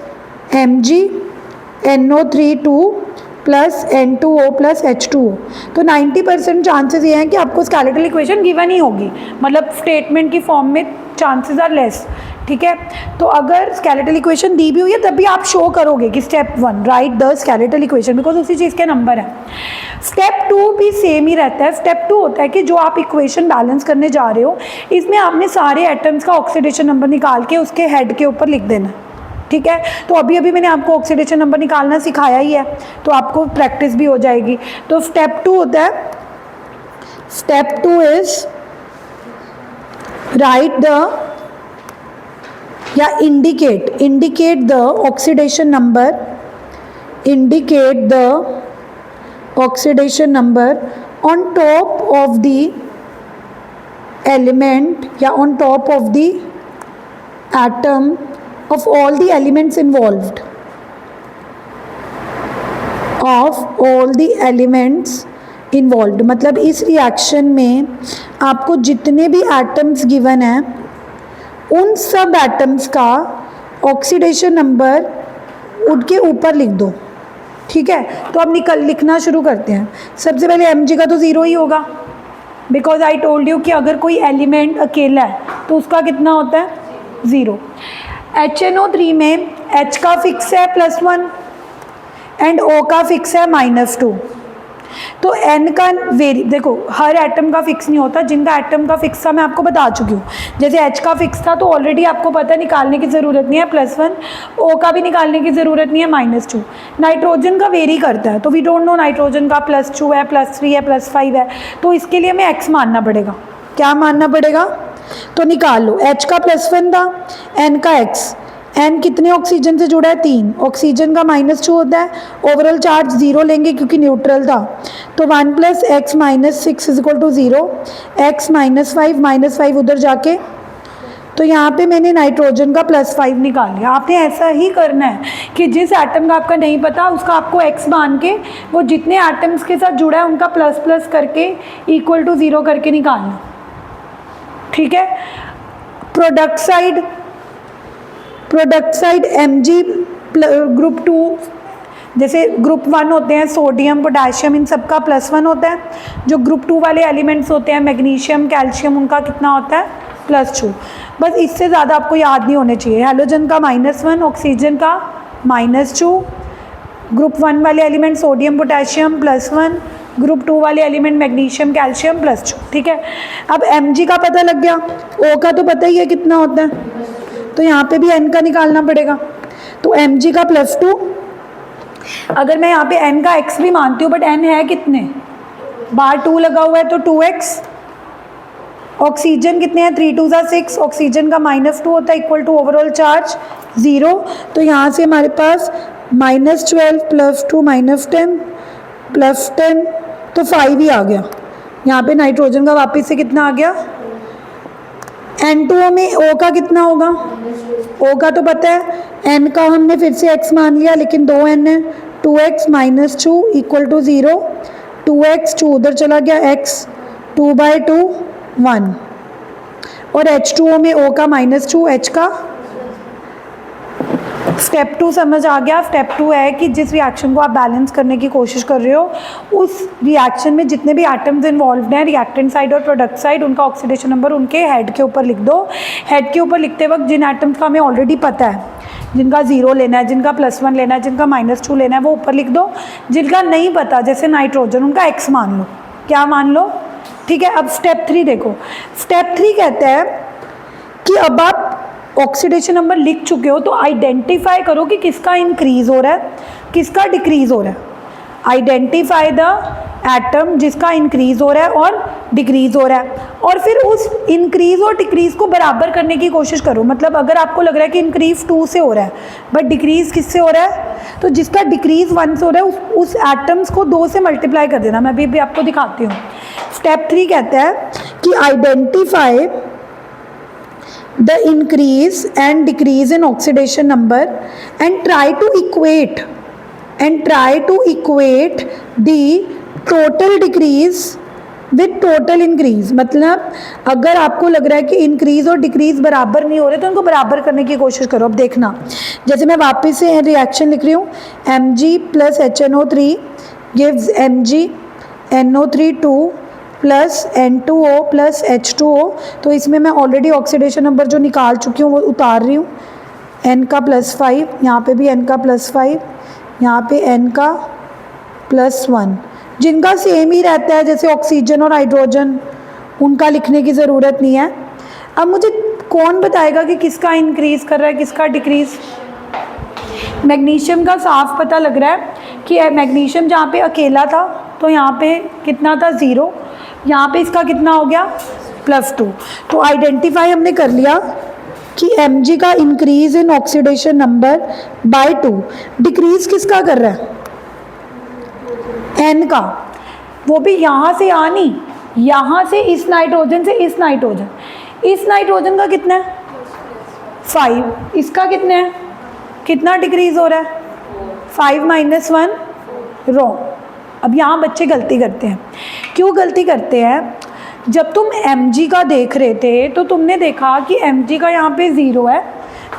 MgNO32 plus N2O plus H2O। तो 90% चांसेस ये हैं कि आपको स्केलेटल इक्वेशन गिवन ही होगी, मतलब स्टेटमेंट की फॉर्म में चांसेस आर लेस। ठीक है, तो अगर स्केलेटल इक्वेशन दी भी हुई है तब भी आप शो करोगे कि step 1 write the skeletal equation, because उसी चीज़ के नंबर है। स्टेप 2 भी सेम ही रहता है। स्टेप 2 होता है कि जो आप इक्वेशन बैलेंस करने जा रहे हो, इसमें आपने सारे एटम्स का ऑक्सीडेशन नंबर निकाल के उसके हेड के ऊपर लिख देना। ठीक है, तो अभी अभी मैंने आपको ऑक्सीडेशन नंबर निकालना सिखाया ही है, तो आपको प्रैक्टिस भी हो जाएगी। तो स्टेप 2 होता है, स्टेप 2 इज राइट द या indicate the oxidation number on top of the element या on top of the atom of all the elements involved, मतलब इस रिएक्शन में आपको जितने भी एटम्स गिवन हैं उन सब एटम्स का ऑक्सीडेशन नंबर उनके ऊपर लिख दो। ठीक है, तो अब लिखना शुरू करते हैं। सबसे पहले Mg का तो 0 ही होगा, बिकॉज आई टोल्ड यू कि अगर कोई एलिमेंट अकेला है तो उसका कितना होता है 0। HNO3 में H का फिक्स है +1 एंड O का फिक्स है -2। तो N का देखो हर एटम का फिक्स नहीं होता, जिनका एटम का फिक्स था मैं आपको बता चुकी हूँ। जैसे H का फिक्स था तो ऑलरेडी आपको पता है, निकालने की ज़रूरत नहीं है +1, O का भी निकालने की ज़रूरत नहीं है -2। नाइट्रोजन का वेरी करता है, तो वी डोंट नो नाइट्रोजन का +2 है, +3 है, +5 है, तो इसके लिए हमें X मानना पड़ेगा। क्या मानना पड़ेगा? तो निकाल लो, H का +1 था, N का X, N कितने ऑक्सीजन से जुड़ा है 3, ऑक्सीजन का -2 होता है, ओवरऑल चार्ज 0 लेंगे क्योंकि न्यूट्रल था, तो 1 + x - 6 = 0, x - 5 उधर जाके, तो यहाँ पे मैंने नाइट्रोजन का +5 निकाल लिया। आपने ऐसा ही करना है कि जिस एटम का आपका नहीं पता उसका आपको x मान के वो जितने एटम्स के साथ जुड़ा है उनका ++ करके = 0 करके निकालना। ठीक है, प्रोडक्ट साइड Mg ग्रुप 2, जैसे ग्रुप 1 होते हैं सोडियम पोटेशियम, इन सब का +1 होता है। जो ग्रुप 2 वाले एलिमेंट्स होते हैं मैग्नीशियम कैल्शियम, उनका कितना होता है +2। बस इससे ज़्यादा आपको याद नहीं होने चाहिए। हैलोजन का -1, ऑक्सीजन का -2, ग्रुप 1 वाले एलिमेंट सोडियम पोटेशियम +1, ग्रुप 2 वाले एलिमेंट मैग्नीशियम कैल्शियम +2। ठीक है, अब Mg का पता लग गया, O का तो पता ही है कितना होता है, तो यहाँ पे भी N का निकालना पड़ेगा। तो Mg का +2, अगर मैं यहाँ पे N का X भी मानती हूँ, बट N है कितने, बार 2 लगा हुआ है तो 2x। ऑक्सीजन कितने हैं, 3 × 2 = 6, ऑक्सीजन का -2 होता है = ओवरऑल चार्ज 0, तो यहाँ से हमारे पास -12 + 2 -10 +10, तो 5 ही आ गया। यहाँ पे नाइट्रोजन का वापस से कितना आ गया, N2O में O का कितना होगा, O का तो पता है, N का हमने फिर से X मान लिया लेकिन 2N है, 2x - 2 = 0, 2x 2 उधर चला गया, x 2/2 1, और H2O में O का -2, H का। स्टेप 2 समझ आ गया। स्टेप 2 है कि जिस रिएक्शन को आप बैलेंस करने की कोशिश कर रहे हो उस रिएक्शन में जितने भी एटम्स इन्वॉल्व हैं, रिएक्टेंट साइड और प्रोडक्ट साइड, उनका ऑक्सीडेशन नंबर उनके हेड के ऊपर लिख दो। हेड के ऊपर लिखते वक्त जिन एटम्स का हमें ऑलरेडी पता है, जिनका 0 लेना है, जिनका +1 लेना है, जिनका -2 लेना है, वो ऊपर लिख दो। जिनका नहीं पता जैसे नाइट्रोजन, उनका X मान लो। क्या मान लो? ठीक है, अब स्टेप 3 देखो। स्टेप 3 कहता है कि अब आप ऑक्सीडेशन नंबर लिख चुके हो तो आइडेंटिफाई करो कि किसका इंक्रीज़ हो रहा है, किसका डिक्रीज़ हो रहा है। आइडेंटिफाई द एटम जिसका इंक्रीज हो रहा है और डिक्रीज हो रहा है, और फिर उस इंक्रीज और डिक्रीज को बराबर करने की कोशिश करो। मतलब अगर आपको लग रहा है कि इंक्रीज 2 से हो रहा है बट डिक्रीज किससे हो रहा है, तो जिसका डिक्रीज 1 से हो रहा है उस एटम्स को 2 से मल्टीप्लाई कर देना। मैं अभी आपको दिखाती हूँ। स्टेप 3 कहता है कि identify the increase and decrease in oxidation number and try to equate the total decrease with total increase. मतलब अगर आपको लग रहा है कि इंक्रीज और डिक्रीज बराबर नहीं हो रहे तो उनको बराबर करने की कोशिश करो। अब देखना, जैसे मैं वापस से रिएक्शन लिख रही हूँ, Mg plus HNO3 gives MgNO32 plus N2O plus H2O। तो इसमें मैं ऑलरेडी ऑक्सीडेशन नंबर जो निकाल चुकी हूँ वो उतार रही हूँ। N का +5, यहाँ पे भी N का +5, यहाँ पे N का +1। जिनका सेम ही रहता है जैसे ऑक्सीजन और हाइड्रोजन, उनका लिखने की ज़रूरत नहीं है। अब मुझे कौन बताएगा कि किसका इंक्रीज़ कर रहा है किसका डिक्रीज़? मैग्नीशियम का साफ पता लग रहा है कि मैग्नीशियम जहाँ पे अकेला था तो यहाँ पे कितना था 0, यहाँ पे इसका कितना हो गया +2। तो आइडेंटिफाई हमने कर लिया कि Mg का increase in oxidation number by 2, decrease किसका कर रहा है? N का, वो भी यहाँ से यहाँ नहीं, यहाँ से इस नाइट्रोजन से इस नाइट्रोजन। इस नाइट्रोजन का कितना है 5, इसका कितना है, कितना डिक्रीज हो रहा है 5 - 1 रॉन्ग। अब यहाँ बच्चे गलती करते हैं। क्यों गलती करते हैं? जब तुम Mg का देख रहे थे तो तुमने देखा कि Mg का यहाँ पे 0 है,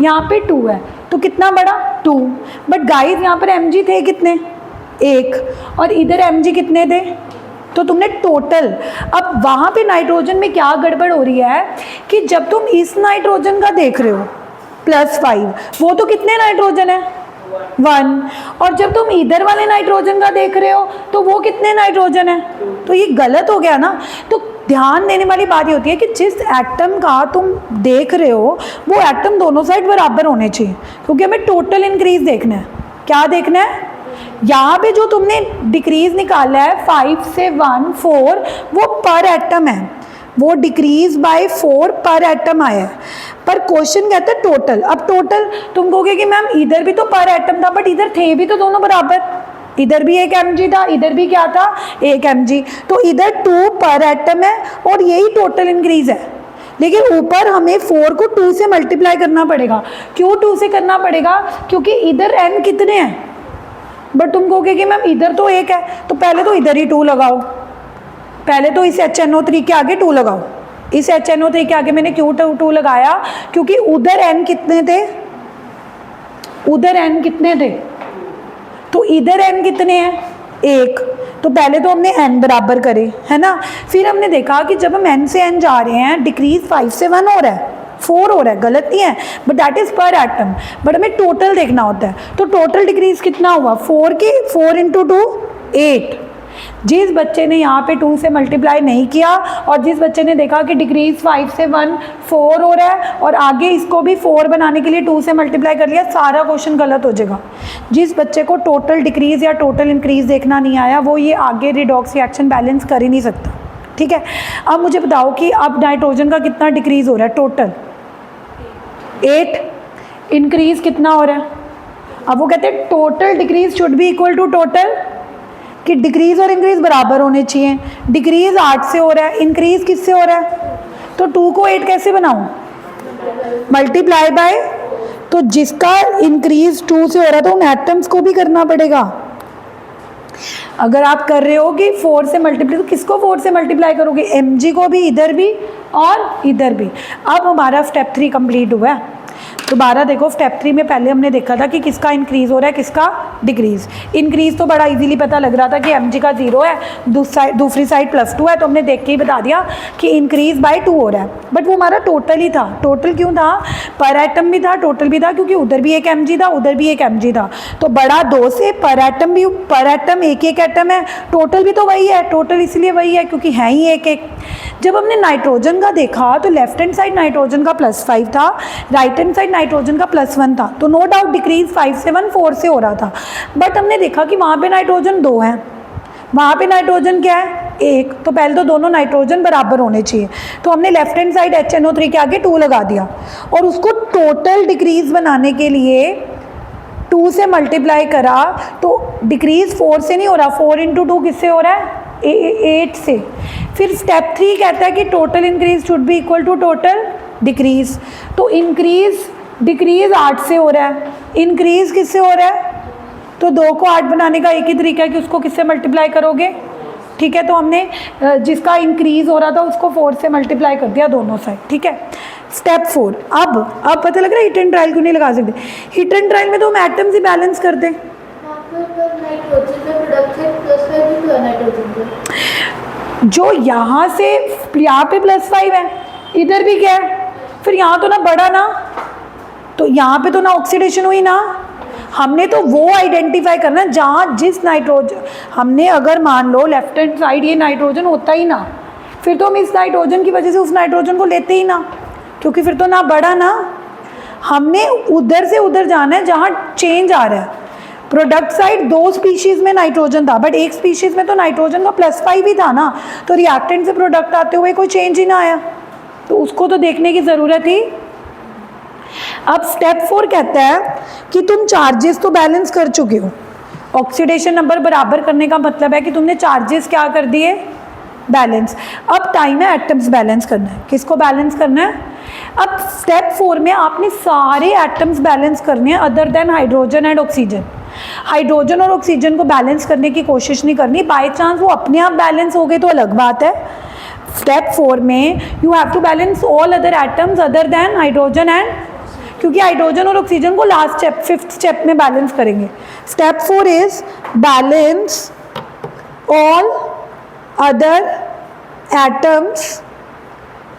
यहाँ पे 2 है, तो कितना बड़ा 2। बट गाइस यहाँ पर Mg थे कितने 1, और इधर Mg कितने थे, तो तुमने टोटल। अब वहाँ पे नाइट्रोजन में क्या गड़बड़ हो रही है कि जब तुम इस नाइट्रोजन का देख रहे हो +5, वो तो कितने नाइट्रोजन है 1, और जब तुम इधर वाले नाइट्रोजन का देख रहे हो तो वो कितने नाइट्रोजन है, तो ये गलत हो गया ना। तो ध्यान देने वाली बात ये होती है कि जिस एटम का तुम देख रहे हो वो एटम दोनों साइड बराबर होने चाहिए, क्योंकि हमें टोटल इंक्रीज देखना है। क्या देखना है? यहाँ पे जो तुमने डिक्रीज निकाला है 5 से 1 4, वो पर एटम है, वो डिक्रीज बाय 4 पर एटम आया है। पर क्वेश्चन कहता है टोटल। अब टोटल तुम कहोगे कि मैम इधर भी तो पर एटम था, बट इधर थे भी तो दोनों बराबर, इधर भी 1 Mg था, इधर भी क्या था 1 Mg, तो इधर 2 पर एटम है और यही टोटल इंक्रीज है। लेकिन ऊपर हमें 4 को 2 से मल्टीप्लाई करना पड़ेगा। क्यों 2 से करना पड़ेगा? क्योंकि इधर n कितने हैं, बट तुम कहोगे कि मैम इधर तो 1 है, तो पहले तो इधर ही 2 लगाओ, पहले तो इस HNO3 के आगे 2 लगाओ। इस HNO3 के आगे मैंने क्यों 2 लगाया? क्योंकि उधर n कितने थे, उधर n कितने थे, तो इधर n कितने हैं 1, तो पहले तो हमने n बराबर करे, है ना। फिर हमने देखा कि जब हम n से n जा रहे हैं डिक्रीज 5 से 1 हो रहा है, 4 हो रहा है, गलत नहीं है, बट दैट इज पर एटम। बट हमें टोटल देखना होता है, तो टोटल डिक्रीज कितना हुआ 4 × 2 8। जिस बच्चे ने यहाँ पे 2 से मल्टीप्लाई नहीं किया और जिस बच्चे ने देखा कि डिक्रीज 5 से 1 4 हो रहा है और आगे इसको भी 4 बनाने के लिए 2 से मल्टीप्लाई कर लिया, सारा क्वेश्चन गलत हो जाएगा। जिस बच्चे को टोटल डिक्रीज या टोटल इंक्रीज देखना नहीं आया वो ये आगे रिडॉक्स रिएक्शन बैलेंस कर ही नहीं सकता, ठीक है। अब मुझे बताओ कि अब नाइट्रोजन का कितना डिक्रीज हो रहा है टोटल 8, इंक्रीज कितना हो रहा है। अब वो कहते हैं total decrease should be equal to total, कि डिक्रीज और इंक्रीज बराबर होने चाहिए। डिक्रीज 8 से हो रहा है, इंक्रीज किससे हो रहा है, तो 2 को 8 कैसे बनाऊं, मल्टीप्लाई बाय, तो जिसका इंक्रीज 2 से हो रहा है तो उन एटम्स को भी करना पड़ेगा। अगर आप कर रहे हो कि 4 से मल्टीप्लाई, तो किसको 4 से मल्टीप्लाई करोगे, Mg को भी, इधर भी और इधर भी। अब हमारा स्टेप 3 कंप्लीट हुआ है। दोबारा देखो, स्टेप 3 में पहले हमने देखा था कि किसका इंक्रीज हो रहा है किसका डिक्रीज। इंक्रीज तो बड़ा इजीली पता लग रहा था कि Mg का 0 है, दूसरी साइड +2 है, तो हमने देख के ही बता दिया कि इंक्रीज बाय 2 हो रहा है। बट वो हमारा टोटल ही था। टोटल क्यों था, पर एटम भी था, टोटल भी था, क्योंकि उधर भी 1 Mg था, उधर भी 1 Mg था, तो बड़ा 2 से पर एटम भी, पर एटम 1 एटम है, टोटल भी तो वही है, टोटल इसलिए वही है क्योंकि है ही 1 जब हमने नाइट्रोजन का देखा तो लेफ्ट हैंड साइड नाइट्रोजन का +5 था, right hand side side nitrogen का +1 था, तो नो डाउट डिक्रीज 5 से 1 4 से हो रहा था। बट हमने देखा कि वहाँ पे नाइट्रोजन 2 है, वहाँ पे नाइट्रोजन क्या है 1, तो पहले तो दोनों नाइट्रोजन बराबर होने चाहिए। तो हमने लेफ्ट हैंड साइड HNO3 के आगे 2 लगा दिया, और उसको टोटल डिक्रीज बनाने के लिए 2 से मल्टीप्लाई करा, तो डिक्रीज 4 से नहीं हो रहा, 4 × 2 किससे हो रहा है 8 से। फिर स्टेप 3 कहता है कि total increase should be equal to total decrease, तो इंक्रीज डिक्रीज 8 से हो रहा है, इंक्रीज किससे हो रहा है, तो 2 को 8 बनाने का एक ही तरीका है कि उसको किससे मल्टीप्लाई करोगे, ठीक है। तो हमने जिसका इंक्रीज हो रहा था उसको 4 से मल्टीप्लाई कर दिया दोनों साइड, ठीक है। स्टेप 4, अब पता लग रहा है हिट एंड ट्रायल क्यों नहीं लगा सकते। हिट एंड ट्रायल में तो हम एटम्स ही बैलेंस करते हैं, जो यहाँ से यहाँ पे +5 है, इधर भी क्या है, फिर यहाँ तो ना बढ़ा ना, तो यहाँ पे तो ना ऑक्सीडेशन हुई ना। हमने तो वो आइडेंटिफाई करना है जहाँ जिस नाइट्रोजन, हमने अगर मान लो लेफ्ट हैंड साइड ये नाइट्रोजन होता ही ना, फिर तो हम इस नाइट्रोजन की वजह से उस नाइट्रोजन को लेते ही ना, क्योंकि फिर तो ना बढ़ा ना। हमने उधर से उधर जाना है जहाँ चेंज आ रहा है। प्रोडक्ट साइड 2 स्पीशीज़ में नाइट्रोजन था, बट एक स्पीशीज़ में तो नाइट्रोजन का +5 ही था ना, तो रिएक्टेंट से प्रोडक्ट आते हुए कोई चेंज ही ना आया, तो उसको तो देखने की ज़रूरत थी। अब स्टेप 4 कहता है कि तुम चार्जेस तो बैलेंस कर चुके हो, ऑक्सीडेशन नंबर बराबर करने का मतलब है कि तुमने चार्जेस क्या कर दिए बैलेंस। अब टाइम है एटम्स बैलेंस करना है। किसको बैलेंस करना है, अब स्टेप 4 में आपने सारे एटम्स बैलेंस करने हैं other than hydrogen and oxygen. Hydrogen और ऑक्सीजन को बैलेंस करने की कोशिश नहीं करनी, बाय चांस वो अपने आप बैलेंस हो गए तो अलग बात है। स्टेप 4 में you have to balance all other atoms other than hydrogen and, क्योंकि हाइड्रोजन और ऑक्सीजन को लास्ट स्टेप 5th स्टेप में बैलेंस करेंगे। Step 4 is balance all other atoms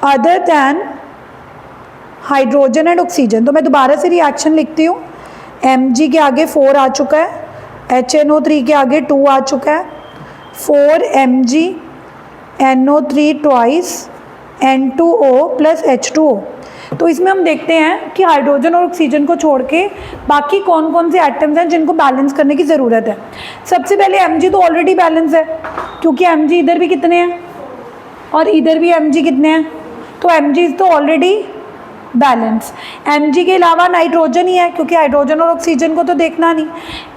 other than hydrogen and oxygen. तो मैं दोबारा से रिएक्शन लिखती हूँ। Mg के आगे 4 आ चुका है, HNO3 के आगे 2 आ चुका है, 4 Mg NO3 twice N2O plus H2O। तो इसमें हम देखते हैं कि हाइड्रोजन और ऑक्सीजन को छोड़ के बाकी कौन कौन से एटम्स हैं जिनको बैलेंस करने की ज़रूरत है। सबसे पहले Mg तो ऑलरेडी बैलेंस है, क्योंकि Mg इधर भी कितने हैं और इधर भी Mg कितने हैं, तो Mg तो ऑलरेडी बैलेंस। Mg के अलावा नाइट्रोजन ही है, क्योंकि हाइड्रोजन और ऑक्सीजन को तो देखना नहीं।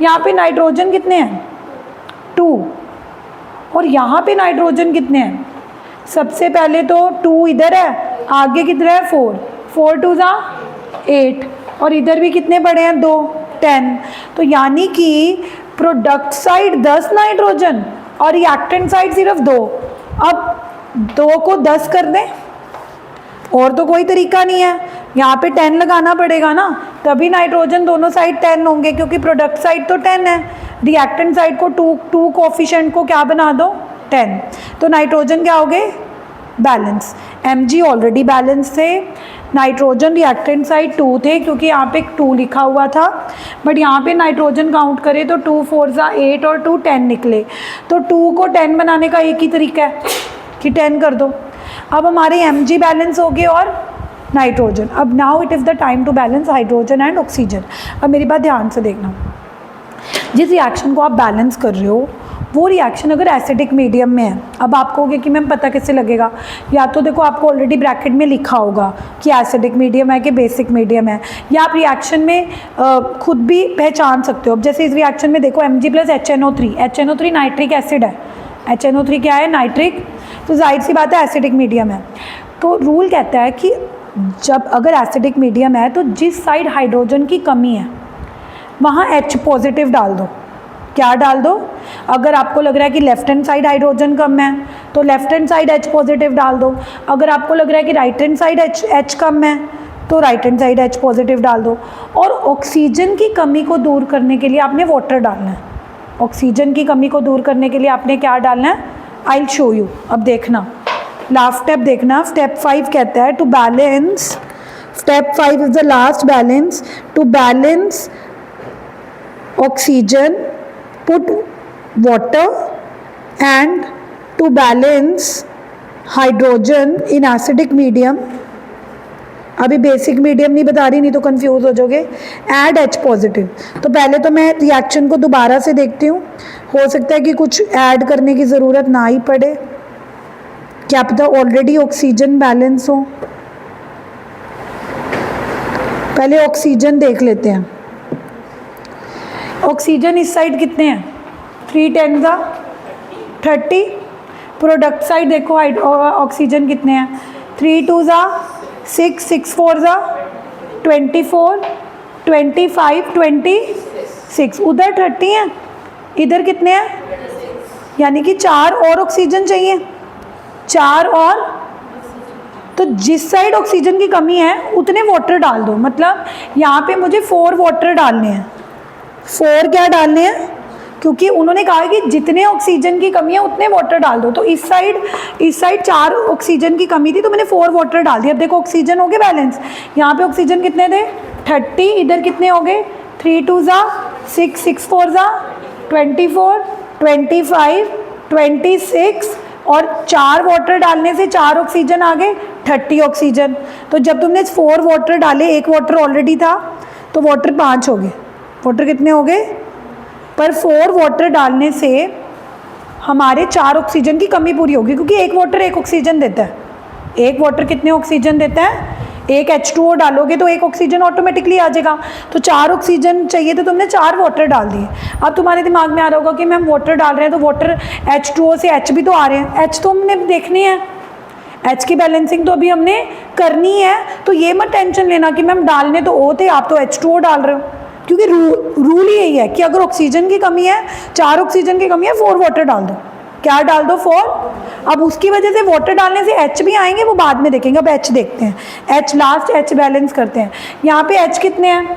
यहाँ पे नाइट्रोजन कितने हैं 2, और यहाँ पे नाइट्रोजन कितने हैं, सबसे पहले तो 2 इधर है, आगे कितना है 4, 4 2 ज़ा 8, और इधर भी कितने पड़े हैं 2 10। तो यानी कि प्रोडक्ट साइड 10 नाइट्रोजन और रिएक्टेंट साइड सिर्फ 2। अब 2 को 10 कर दें, और तो कोई तरीका नहीं है, यहाँ पे 10 लगाना पड़ेगा ना, तभी नाइट्रोजन दोनों साइड 10 होंगे, क्योंकि प्रोडक्ट साइड तो 10 है, रिएक्टेंट साइड को 2 कोफिशिएंट को क्या बना दो 10, तो नाइट्रोजन क्या हो गए बैलेंस। Mg ऑलरेडी बैलेंस थे, नाइट्रोजन रिएक्टेंट साइड 2 थे, क्योंकि यहाँ पे 2 लिखा हुआ था, बट यहाँ पे नाइट्रोजन काउंट करें तो 2 4 ज़ा 8 और 2 10 निकले, तो 2 को 10 बनाने का एक ही तरीका है कि 10 कर दो। अब हमारे Mg बैलेंस हो गए और नाइट्रोजन। अब now it is the time to balance hydrogen and oxygen. अब मेरी बात ध्यान से देखना, जिस रिएक्शन को आप बैलेंस कर रहे हो वो रिएक्शन अगर एसिडिक मीडियम में है, अब आप कहोगे कि मैम पता कैसे लगेगा, या तो देखो आपको ऑलरेडी ब्रैकेट में लिखा होगा कि एसिडिक मीडियम है कि बेसिक मीडियम है, या आप रिएक्शन में खुद भी पहचान सकते हो। अब जैसे इस रिएक्शन में देखो Mg plus HNO3 nitric acid है, HNO3 क्या है नाइट्रिक, तो जाहिर सी बात है एसिडिक मीडियम है। तो रूल कहता है कि जब अगर एसिडिक मीडियम है तो जिस साइड हाइड्रोजन की कमी है वहाँ H पॉजिटिव डाल दो। क्या डाल दो, अगर आपको लग रहा है कि लेफ्ट हैंड साइड हाइड्रोजन कम है तो left hand side H positive डाल दो, अगर आपको लग रहा है कि राइट हैंड साइड H कम है तो right hand side H positive डाल दो। और ऑक्सीजन की कमी को दूर करने के लिए आपने वाटर डालना है, ऑक्सीजन की कमी को दूर करने के लिए आपने क्या डालना है, आई विल शो यू। अब देखना लास्ट स्टेप देखना, स्टेप 5 कहता है to balance, step 5 is the last balance, to balance oxygen put water and to balance hydrogen in acidic medium अभी बेसिक मीडियम नहीं बता रही, नहीं तो कंफ्यूज हो जाओगे। ऐड H पॉजिटिव, तो पहले तो मैं रिएक्शन को दोबारा से देखती हूँ, हो सकता है कि कुछ ऐड करने की ज़रूरत ना ही पड़े, क्या पता ऑलरेडी ऑक्सीजन बैलेंस हो। पहले ऑक्सीजन देख लेते हैं। ऑक्सीजन इस साइड कितने हैं, 3 10 का 30। प्रोडक्ट साइड देखो ऑक्सीजन कितने हैं, 3 2 ज़ा 6 6 4 ज़ा 24 25 26। उधर 30 हैं, इधर कितने हैं, यानी कि 4 और ऑक्सीजन चाहिए, 4 और। तो जिस साइड ऑक्सीजन की कमी है उतने वाटर डाल दो, मतलब यहाँ पे मुझे 4 वाटर डालने हैं। 4 क्या डालने हैं, क्योंकि उन्होंने कहा कि जितने ऑक्सीजन की कमी है उतने वाटर डाल दो। तो इस साइड 4 ऑक्सीजन की कमी थी, तो मैंने 4 वाटर डाल दिया। अब देखो ऑक्सीजन हो गए बैलेंस, यहाँ पे ऑक्सीजन कितने थे 30, इधर कितने हो गए 3 2 ज़ा 6 6 4 ज़ा 24 25 26, और 4 वाटर डालने से 4 ऑक्सीजन आ गए 30 ऑक्सीजन। तो जब तुमने 4 वाटर डाले, 1 वाटर ऑलरेडी था, तो वाटर 5 हो गए। वाटर कितने हो गए, पर 4 वाटर डालने से हमारे 4 ऑक्सीजन की कमी पूरी होगी, क्योंकि 1 वाटर 1 ऑक्सीजन देता है। 1 वाटर कितने ऑक्सीजन देता है, 1 H2O डालोगे तो 1 ऑक्सीजन ऑटोमेटिकली आ जाएगा। तो 4 ऑक्सीजन चाहिए, तो तुमने 4 वाटर डाल दिए। अब तुम्हारे दिमाग में आ रहा होगा कि मैम वाटर डाल रहे हैं तो वाटर H2O से H भी तो आ रहे हैं, H तो हमने देखनी है, H की बैलेंसिंग तो अभी हमने करनी है। तो ये मत टेंशन लेना कि मैम डालने तो O थे, आप तो H2O डाल रहे हो, क्योंकि रूल यही है कि अगर ऑक्सीजन की कमी है, 4 ऑक्सीजन की कमी है, 4 वाटर डाल दो। क्या डाल दो, 4। अब उसकी वजह से वाटर डालने से H भी आएंगे, वो बाद में देखेंगे। अब H देखते हैं, H लास्ट, H बैलेंस करते हैं। यहाँ पे H कितने हैं,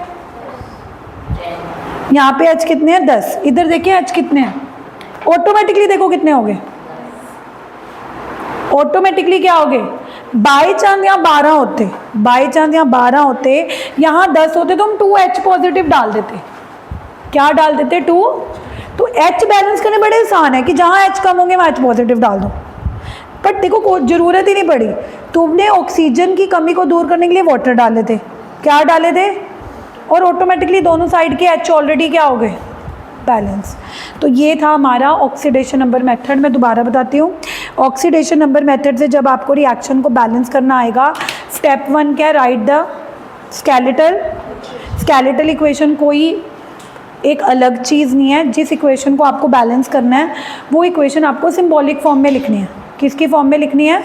यहाँ पे H कितने हैं 10, इधर देखिए H कितने हैं, ऑटोमेटिकली देखो कितने हो गए, ऑटोमेटिकली क्या हो गए, बाई चांस यहाँ 12 होते, बाई चांस यहाँ 12 होते, यहाँ 10 होते, तो हम 2H पॉजिटिव डाल देते। क्या डाल देते, 2। तो H बैलेंस करने बड़े आसान है कि जहाँ H कम होंगे वहाँ H पॉजिटिव डाल दो। बट देखो कोई ज़रूरत ही नहीं पड़ी, तुमने ऑक्सीजन की कमी को दूर करने के लिए वाटर डाले थे। क्या डाले थे, और ऑटोमेटिकली दोनों साइड के H ऑलरेडी क्या हो गए, बैलेंस। तो ये था हमारा ऑक्सीडेशन नंबर मेथड। मैं दोबारा बताती हूँ, ऑक्सीडेशन नंबर मेथड से जब आपको रिएक्शन को बैलेंस करना आएगा, स्टेप 1 क्या, राइट द स्केलेटल इक्वेशन। कोई एक अलग चीज़ नहीं है, जिस इक्वेशन को आपको बैलेंस करना है वो इक्वेशन आपको सिंबॉलिक फॉर्म में लिखनी है। किसकी फॉर्म में लिखनी है,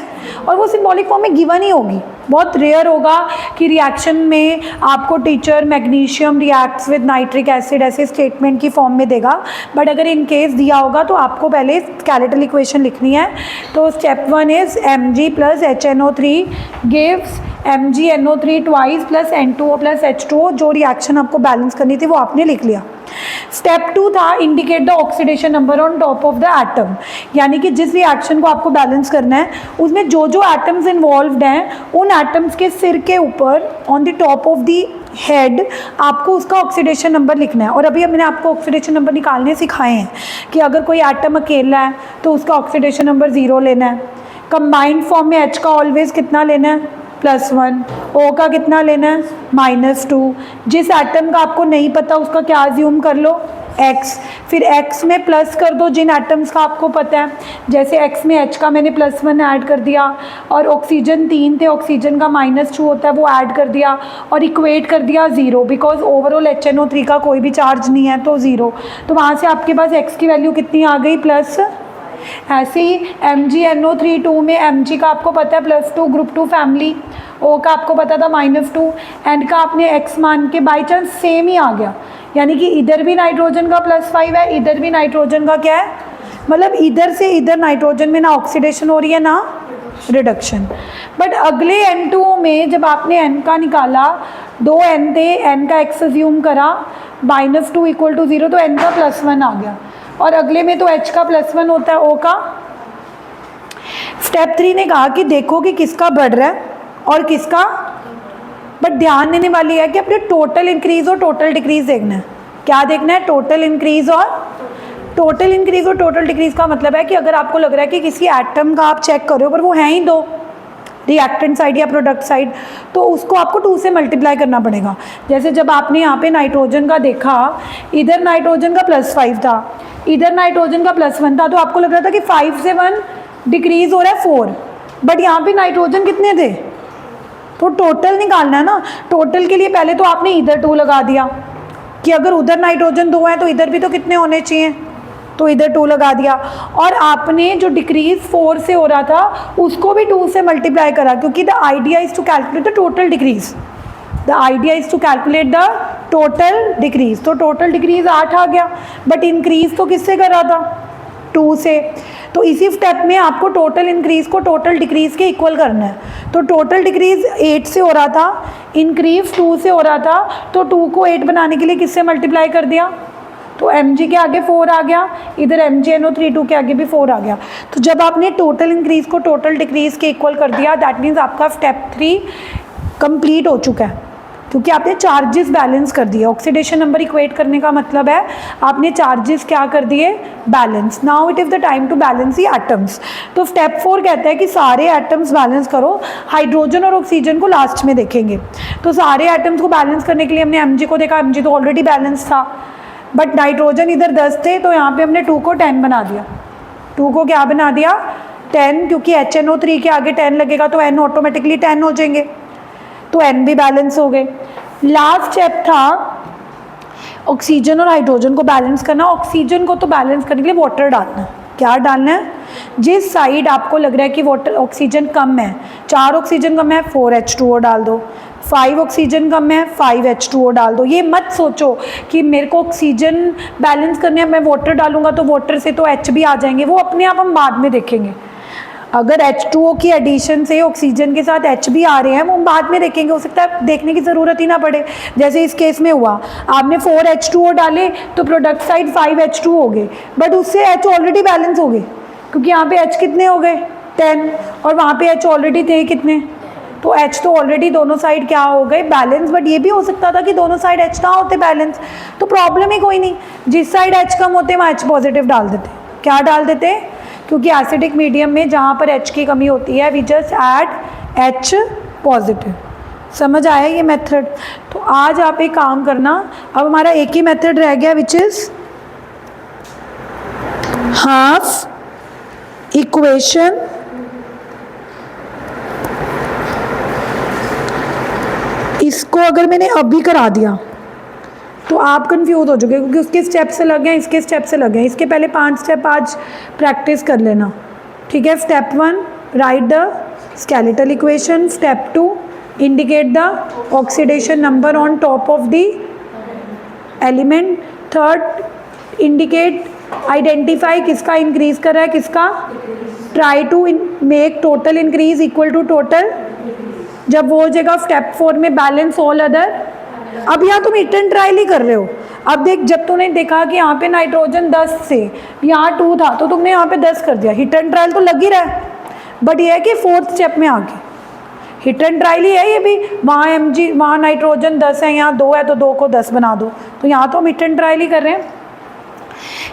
और वो सिंबॉलिक फॉर्म में गिवन ही होगी। बहुत रेयर होगा कि रिएक्शन में आपको teacher magnesium reacts with nitric acid ऐसे स्टेटमेंट की फॉर्म में देगा, बट अगर इन केस दिया होगा तो आपको पहले स्केलेटल इक्वेशन लिखनी है। तो step 1 is Mg + HNO3 gives MgNO3 twice plus N2O + H2O। जो रिएक्शन आपको बैलेंस करनी थी वो आपने लिख लिया। स्टेप 2 था indicate the oxidation number on top of the atom, यानी कि जिस रिएक्शन को आपको बैलेंस करना है उसमें जो जो एटम्स इन्वॉल्व्ड हैं उन एटम्स के सिर के ऊपर on the top of the head आपको उसका ऑक्सीडेशन नंबर लिखना है। और अभी मैंने आपको ऑक्सीडेशन नंबर निकालने सिखाए हैं कि अगर कोई एटम अकेला है तो उसका ऑक्सीडेशन नंबर 0 लेना है। कंबाइंड फॉर्म में H का ऑलवेज कितना लेना है, +1। O का कितना लेना है, -2। जिस एटम का आपको नहीं पता उसका क्या अज्यूम कर लो, X। फिर X में प्लस कर दो जिन एटम्स का आपको पता है, जैसे X में H का मैंने +1 ऐड कर दिया, और ऑक्सीजन 3 थे, ऑक्सीजन का -2 होता है वो ऐड कर दिया, और इक्वेट कर दिया 0, बिकॉज ओवरऑल HNO3 का कोई भी चार्ज नहीं है तो 0। तो वहाँ से आपके पास X की वैल्यू कितनी आ गई, प्लस। ऐसे ही MgNO3 2 में Mg का आपको पता है +2, ग्रुप 2 फैमिली। O का आपको पता था -2, N का आपने X मान के बाई चांस सेम ही आ गया, यानी कि इधर भी नाइट्रोजन का +5 है, इधर भी नाइट्रोजन का क्या है, मतलब इधर से इधर नाइट्रोजन में ना ऑक्सीडेशन हो रही है ना रिडक्शन। बट अगले N2O में जब आपने N का निकाला, 2 N थे, N का X अज्यूम करा, -2 = 0, तो N का +1 आ गया, और अगले में तो H का +1 होता है, O का। स्टेप 3 ने कहा कि देखो कि किसका बढ़ रहा है और किसका, बट ध्यान देने वाली है कि अपने टोटल इंक्रीज और टोटल डिक्रीज देखना है। क्या देखना है, टोटल इंक्रीज और टोटल डिक्रीज का मतलब है कि अगर आपको लग रहा है कि किसी एटम का आप चेक कर रहे हो पर वो हैं ही 2, रिएक्टेंट साइड या प्रोडक्ट साइड, तो उसको आपको 2 से मल्टीप्लाई करना पड़ेगा। जैसे जब आपने यहाँ पे नाइट्रोजन का देखा, इधर नाइट्रोजन का +5 था, इधर नाइट्रोजन का +1 था, तो आपको लग रहा था कि 5 से 1 डिक्रीज हो रहा है 4, बट यहाँ पे नाइट्रोजन कितने थे, तो टोटल निकालना है ना। टोटल के लिए पहले तो आपने इधर 2 लगा दिया कि अगर उधर नाइट्रोजन 2 है तो इधर भी तो कितने होने चाहिए, तो इधर 2 लगा दिया। और आपने जो डिक्रीज 4 से हो रहा था उसको भी 2 से मल्टीप्लाई करा, क्योंकि the idea is to calculate the total decrease, the idea is to calculate the total decrease. तो टोटल डिक्रीज 8 आ गया, बट इंक्रीज तो किससे करा था, 2 से। तो इसी स्टेप में आपको टोटल इंक्रीज को टोटल डिक्रीज के इक्वल करना है। तो टोटल डिक्रीज 8 से हो रहा था, इंक्रीज 2 से हो रहा था, तो 2 को 8 बनाने के लिए किससे मल्टीप्लाई कर दिया, तो Mg के आगे 4 आ गया, इधर MgNO32 के आगे भी 4 आ गया। तो जब आपने टोटल इंक्रीज को टोटल डिक्रीज के इक्वल कर दिया, दैट मीन्स आपका स्टेप 3 कंप्लीट हो चुका है, क्योंकि आपने चार्जेस बैलेंस कर दिए। ऑक्सीडेशन नंबर इक्वेट करने का मतलब है आपने चार्जेस क्या कर दिए, balance. Now it is the time to balance the atoms. तो स्टेप 4 कहता है कि सारे एटम्स बैलेंस करो, हाइड्रोजन और ऑक्सीजन को लास्ट में देखेंगे। तो सारे एटम्स को बैलेंस करने के लिए हमने Mg को देखा, Mg तो ऑलरेडी बैलेंस था, बट नाइट्रोजन इधर 10 थे, तो यहाँ पे हमने 2 को 10 बना दिया। 2 को क्या बना दिया, 10, क्योंकि HNO3 के आगे 10 लगेगा तो N ऑटोमेटिकली 10 हो जाएंगे, तो N भी बैलेंस हो गए। लास्ट स्टेप था ऑक्सीजन और हाइड्रोजन को बैलेंस करना। ऑक्सीजन को तो बैलेंस करने के लिए वाटर डालना है। क्या डालना है, जिस साइड आपको लग रहा है कि वाटर ऑक्सीजन कम है, 4 ऑक्सीजन कम है 4H2O डाल दो, 5 ऑक्सीजन कम है 5H2O डाल दो। ये मत सोचो कि मेरे को ऑक्सीजन बैलेंस करने है, मैं वाटर डालूंगा तो वाटर से तो H भी आ जाएंगे, वो अपने आप हम बाद में देखेंगे। अगर H2O की एडिशन से ऑक्सीजन के साथ H भी आ रहे हैं, वो हम बाद में देखेंगे, हो सकता है देखने की ज़रूरत ही ना पड़े। जैसे इस केस में हुआ, आपने 4H2O डाले तो प्रोडक्ट साइड 5H2 हो गए, बट उससे H ऑलरेडी बैलेंस हो गए, क्योंकि यहाँ पे H कितने हो गए 10, और वहाँ पे H ऑलरेडी थे कितने, तो H तो ऑलरेडी दोनों साइड क्या हो गए, बैलेंस। बट ये भी हो सकता था कि दोनों साइड H ना होते बैलेंस, तो प्रॉब्लम ही कोई नहीं, जिस साइड H कम होते वहाँ H पॉजिटिव डाल देते। क्या डाल देते, क्योंकि एसिडिक मीडियम में जहाँ पर H की कमी होती है we just add H positive. समझ आया ये मेथड। तो आज आप एक काम करना, अब हमारा एक ही मेथड रह गया विच इज हाफ इक्वेशन इसको अगर मैंने अभी करा दिया तो आप कंफ्यूज हो जाओगे, क्योंकि उसके स्टेप से लग गए, इसके स्टेप से लग गए। इसके पहले 5 स्टेप आज प्रैक्टिस कर लेना, ठीक है। Step 1 write the skeletal equation, step 2 indicate the oxidation number on top of the element, third indicate identify किसका इंक्रीज कर रहा है किसका, try to make total increase equal to total. जब वो हो जाएगा स्टेप 4 में बैलेंस ऑल अदर। अब यहाँ तुम हिट एंड ट्रायल ही कर रहे हो। अब देख, जब तूने देखा कि यहाँ पे नाइट्रोजन 10 से यहाँ 2 था, तो तुमने यहाँ पे 10 कर दिया, हिट एंड ट्रायल तो लग ही रहा है। बट ये है कि 4th स्टेप में आके हिट एंड ट्रायल ही है ये भी। वहाँ Mg वहाँ नाइट्रोजन 10 है, यहाँ 2 है, तो 2 को 10 बना दो। तो यहाँ तो हम हिट एंड ट्रायल ही कर रहे हैं।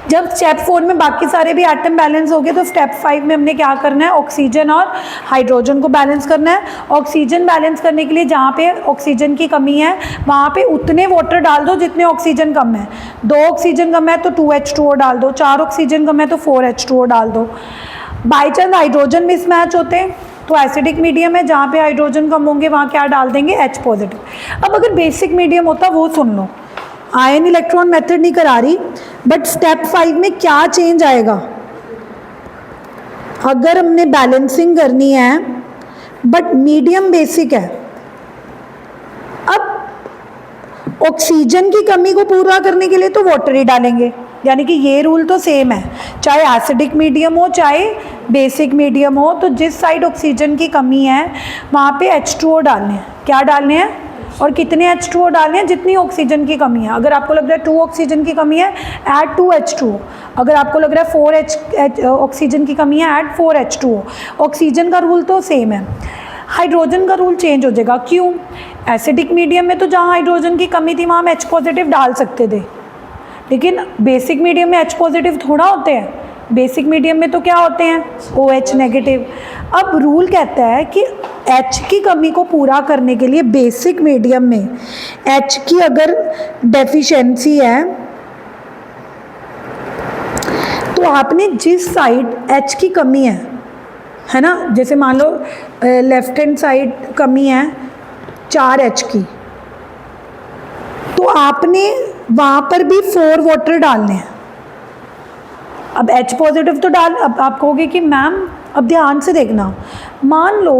जब स्टेप 4 में बाकी सारे भी एटम बैलेंस हो गए, तो स्टेप 5 में हमने क्या करना है, ऑक्सीजन और हाइड्रोजन को बैलेंस करना है। ऑक्सीजन बैलेंस करने के लिए जहाँ पे ऑक्सीजन की कमी है वहाँ पे उतने वाटर डाल दो जितने ऑक्सीजन कम है। 2 ऑक्सीजन कम है तो 2H2O डाल दो, 4 ऑक्सीजन कम है तो 4H2O डाल दो। बाई चांस हाइड्रोजन मिसमैच होते हैं तो एसिडिक मीडियम है, जहाँ पे हाइड्रोजन कम होंगे वहाँ क्या डाल देंगे, H पॉजिटिव। अब अगर बेसिक मीडियम होता वो सुन लो, आयन इलेक्ट्रॉन मेथड नहीं करा रही, बट स्टेप 5 में क्या चेंज आएगा। अगर हमने बैलेंसिंग करनी है बट मीडियम बेसिक है, अब ऑक्सीजन की कमी को पूरा करने के लिए तो वाटर ही डालेंगे, यानी कि ये रूल तो सेम है, चाहे एसिडिक मीडियम हो चाहे बेसिक मीडियम हो। तो जिस साइड ऑक्सीजन की कमी है वहाँ पे H2O डालने हैं। क्या डालने हैं, और कितने H2O डालने हैं, जितनी ऑक्सीजन की कमी है। अगर आपको लग रहा है 2 ऑक्सीजन की कमी है, ऐड 2H2O। अगर आपको लग रहा है 4 ऑक्सीजन की कमी है, ऐड 4H2O। ऑक्सीजन का रूल तो सेम है, हाइड्रोजन का रूल चेंज हो जाएगा। क्यों, एसिडिक मीडियम में तो जहाँ हाइड्रोजन की कमी थी वहाँ हम H पॉजिटिव डाल सकते थे, लेकिन बेसिक मीडियम में H पॉजिटिव थोड़ा होते हैं। बेसिक मीडियम में तो क्या होते हैं, OH नेगेटिव। अब रूल कहता है कि एच की कमी को पूरा करने के लिए बेसिक मीडियम में एच की अगर डेफिशिएंसी तो आपने जिस साइड एच की कमी है ना, जैसे मान लो लेफ्ट हैंड साइड कमी है 4 एच की, तो आपने वहाँ पर भी 4 वाटर डालने हैं। अब H पॉजिटिव तो डाल, अब आप कहोगे कि मैम अब ध्यान से देखना, मान लो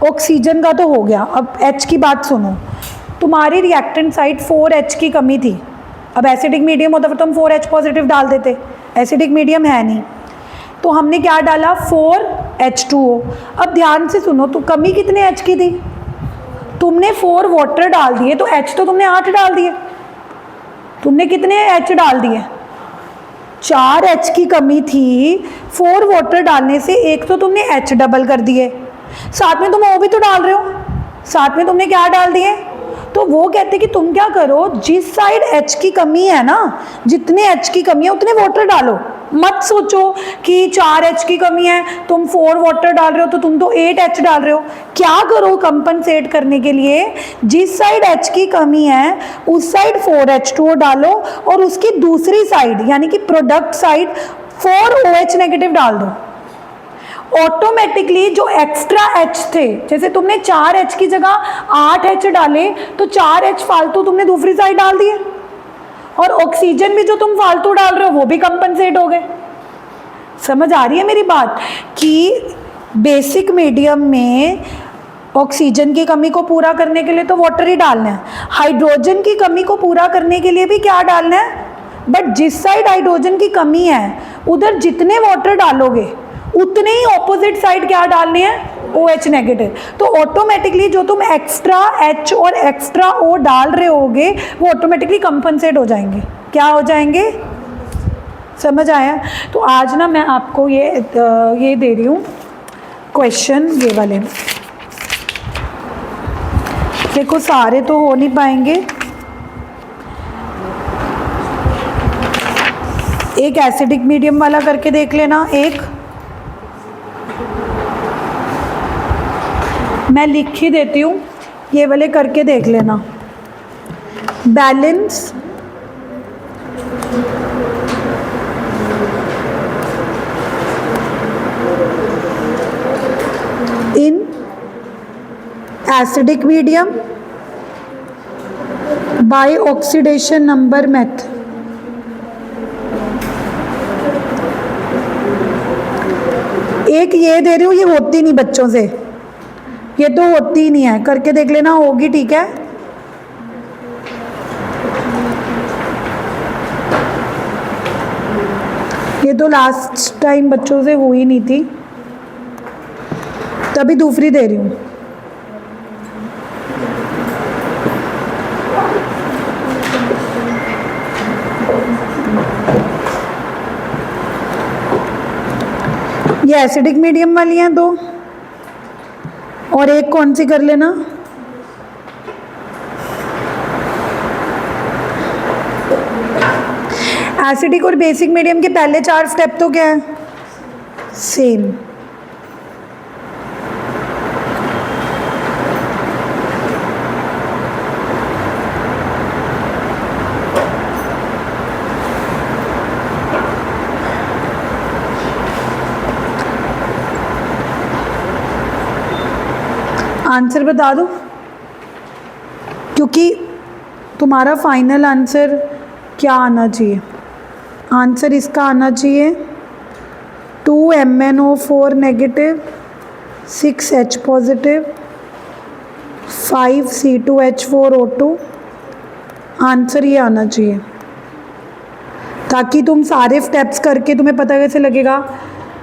ऑक्सीजन का तो हो गया, अब H की बात सुनो, तुम्हारी रिएक्टेंट साइड 4H की कमी थी। अब एसिडिक मीडियम होता फिर तो हम 4H पॉजिटिव डाल देते, एसिडिक मीडियम है नहीं, तो हमने क्या डाला 4H2O। अब ध्यान से सुनो, तो कमी कितने H की थी, तुमने 4 वाटर डाल दिए तो H तो तुमने 8 डाल दिए, तुमने कितने H डाल दिए, 4 H की कमी थी, 4 वाटर डालने से एक तो तुमने H डबल कर दिए, साथ में तुम O भी तो डाल रहे हो, साथ में तुमने क्या डाल दिए। तो वो कहते कि तुम क्या करो, जिस साइड H की कमी है ना, जितने H की कमी है उतने वाटर डालो, मत सोचो कि 4 H की कमी है तुम 4 वाटर डाल रहे हो तो तुम तो 8 H डाल रहे हो। क्या करो कंपनसेट करने के लिए, जिस साइड H की कमी है उस साइड 4H2O डालो और उसकी दूसरी साइड यानी कि प्रोडक्ट साइड 4OH नेगेटिव डाल दो। ऑटोमेटिकली जो एक्स्ट्रा H थे, जैसे तुमने 4 H की जगह 8 H डाले तो 4 H फालतू तुमने दूसरी साइड डाल दिए, और ऑक्सीजन भी जो तुम फालतू डाल रहे हो वो भी कंपनसेट हो गए। समझ आ रही है मेरी बात, कि बेसिक मीडियम में ऑक्सीजन की कमी को पूरा करने के लिए तो वाटर ही डालना है, हाइड्रोजन की कमी को पूरा करने के लिए भी क्या डालना है, बट जिस साइड हाइड्रोजन की कमी है उधर जितने वाटर डालोगे उतने ही ऑपोजिट साइड क्या डालने हैं, OH नेगेटिव। तो ऑटोमेटिकली जो तुम एक्स्ट्रा H और एक्स्ट्रा O डाल रहे होगे वो ऑटोमेटिकली कंपनसेट हो जाएंगे। क्या हो जाएंगे, समझ आया। तो आज ना मैं आपको ये दे रही हूँ क्वेश्चन, ये वाले देखो, सारे तो हो नहीं पाएंगे, एक एसिडिक मीडियम वाला करके देख लेना, एक मैं लिख ही देती हूँ, ये वाले करके देख लेना। Balance in acidic medium by oxidation number method. एक ये दे रही हूँ, ये होती नहीं बच्चों से, ये तो होती ही नहीं है, करके देख लेना, होगी, ठीक है। ये तो लास्ट टाइम बच्चों से हुई नहीं थी, तभी दूसरी दे रही हूँ। ये एसिडिक मीडियम वाली हैं दो, और एक कौन सी कर लेना, एसिडिक और बेसिक मीडियम के पहले 4 स्टेप तो क्या है, सेम। आंसर बता दो, क्योंकि तुम्हारा फाइनल आंसर क्या आना चाहिए, आंसर इसका आना चाहिए 2MnO4 negative, 6H positive, 5C2H4O2, answer ये आना चाहिए, ताकि तुम सारे स्टेप्स करके तुम्हें पता कैसे लगेगा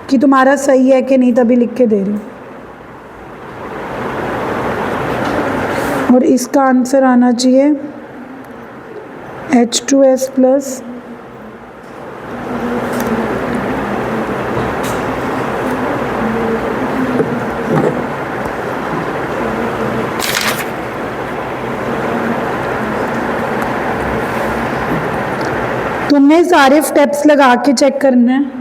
कि तुम्हारा सही है कि नहीं, तभी लिख के दे रही हूँ। और इसका आंसर आना चाहिए H2S प्लस तुमने सारे स्टेप्स लगा के चेक करना है।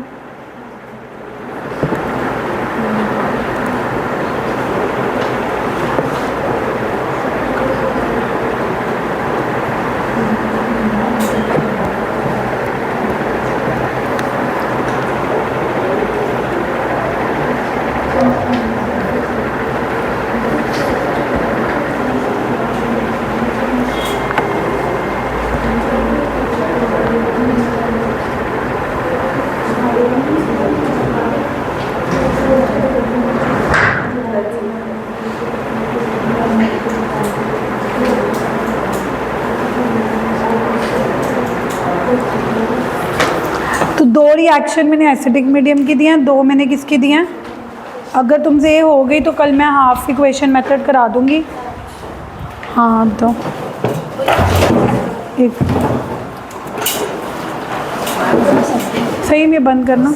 2 रिएक्शन मैंने एसिडिक मीडियम की दिए हैं, 2 मैंने किसकी दिए हैं। अगर तुमसे ये हो गई तो कल मैं हाफ इक्वेशन मेथड करा दूंगी। हाँ तो एक सही में बंद करना।